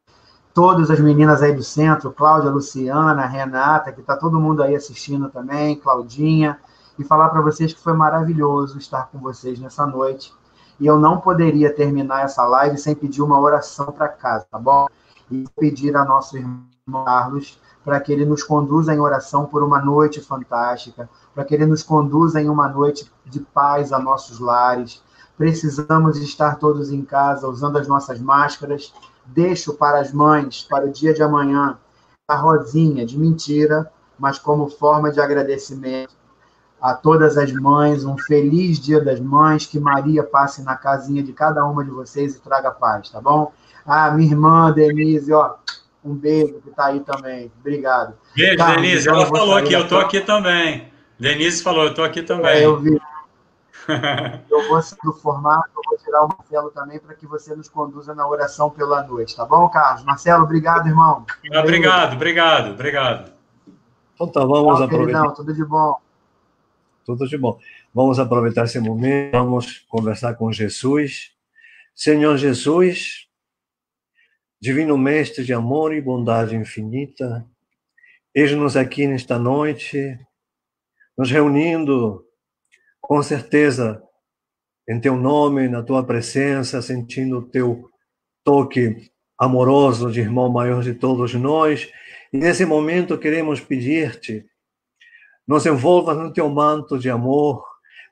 Todas as meninas aí do centro, Cláudia, Luciana, Renata, que está todo mundo aí assistindo também, Claudinha, e falar para vocês que foi maravilhoso estar com vocês nessa noite. E eu não poderia terminar essa live sem pedir uma oração para casa, tá bom? E pedir a nosso irmão Carlos para que ele nos conduza em oração por uma noite fantástica, para que ele nos conduza em uma noite de paz a nossos lares. Precisamos estar todos em casa, usando as nossas máscaras. Deixo para as mães, para o dia de amanhã, a rosinha de mentira, mas como forma de agradecimento a todas as mães, um feliz Dia das Mães, que Maria passe na casinha de cada uma de vocês e traga paz, tá bom? Minha irmã Denise, ó, um beijo, que tá aí também, obrigado. Beijo, Carlos, Denise, ela falou que eu tô aqui também. Denise falou, eu tô aqui também. Eu vi. Eu vou sair do formato, eu vou tirar o Marcelo também para que você nos conduza na oração pela noite, tá bom, Carlos? Marcelo, obrigado, irmão. Obrigado. Então tá, vamos aproveitar. Queridão, tudo de bom. Tudo de bom. Vamos aproveitar esse momento, vamos conversar com Jesus. Senhor Jesus, Divino Mestre de amor e bondade infinita, eis-nos aqui nesta noite, nos reunindo, com certeza, em Teu nome, na Tua presença, sentindo o Teu toque amoroso de irmão maior de todos nós. E nesse momento queremos pedir-te, nos envolva no Teu manto de amor,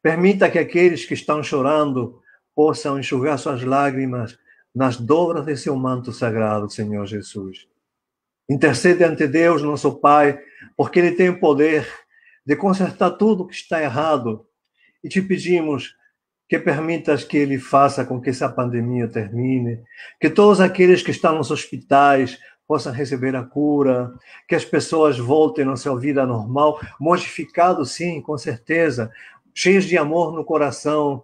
permita que aqueles que estão chorando possam enxugar suas lágrimas nas dobras de Seu manto sagrado, Senhor Jesus. Intercede ante Deus, nosso Pai, porque Ele tem o poder de consertar tudo que está errado, e te pedimos que permitas que Ele faça com que essa pandemia termine, que todos aqueles que estão nos hospitais possam receber a cura, que as pessoas voltem à sua vida normal, modificados, sim, com certeza, cheios de amor no coração,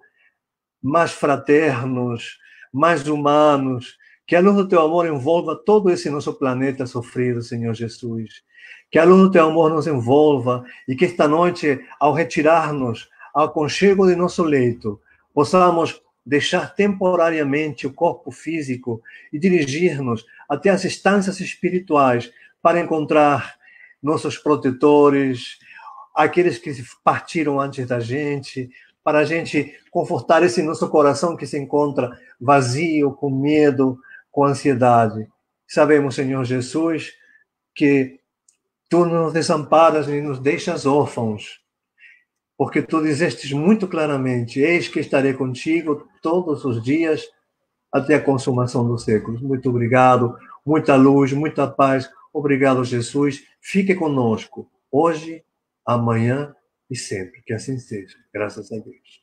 mais fraternos, mais humanos, que a luz do Teu amor envolva todo esse nosso planeta sofrido, Senhor Jesus. Que a luz do Teu amor nos envolva e que esta noite, ao retirar-nos ao aconchego de nosso leito, possamos deixar temporariamente o corpo físico e dirigir-nos até as instâncias espirituais para encontrar nossos protetores, aqueles que partiram antes da gente, para a gente confortar esse nosso coração que se encontra vazio, com medo, com ansiedade. Sabemos, Senhor Jesus, que Tu nos desamparas e nos deixas órfãos, porque Tu dizestes muito claramente: eis que estarei contigo todos os dias até a consumação dos séculos. Muito obrigado, muita luz, muita paz. Obrigado, Jesus. Fique conosco, hoje, amanhã e sempre. Que assim seja. Graças a Deus.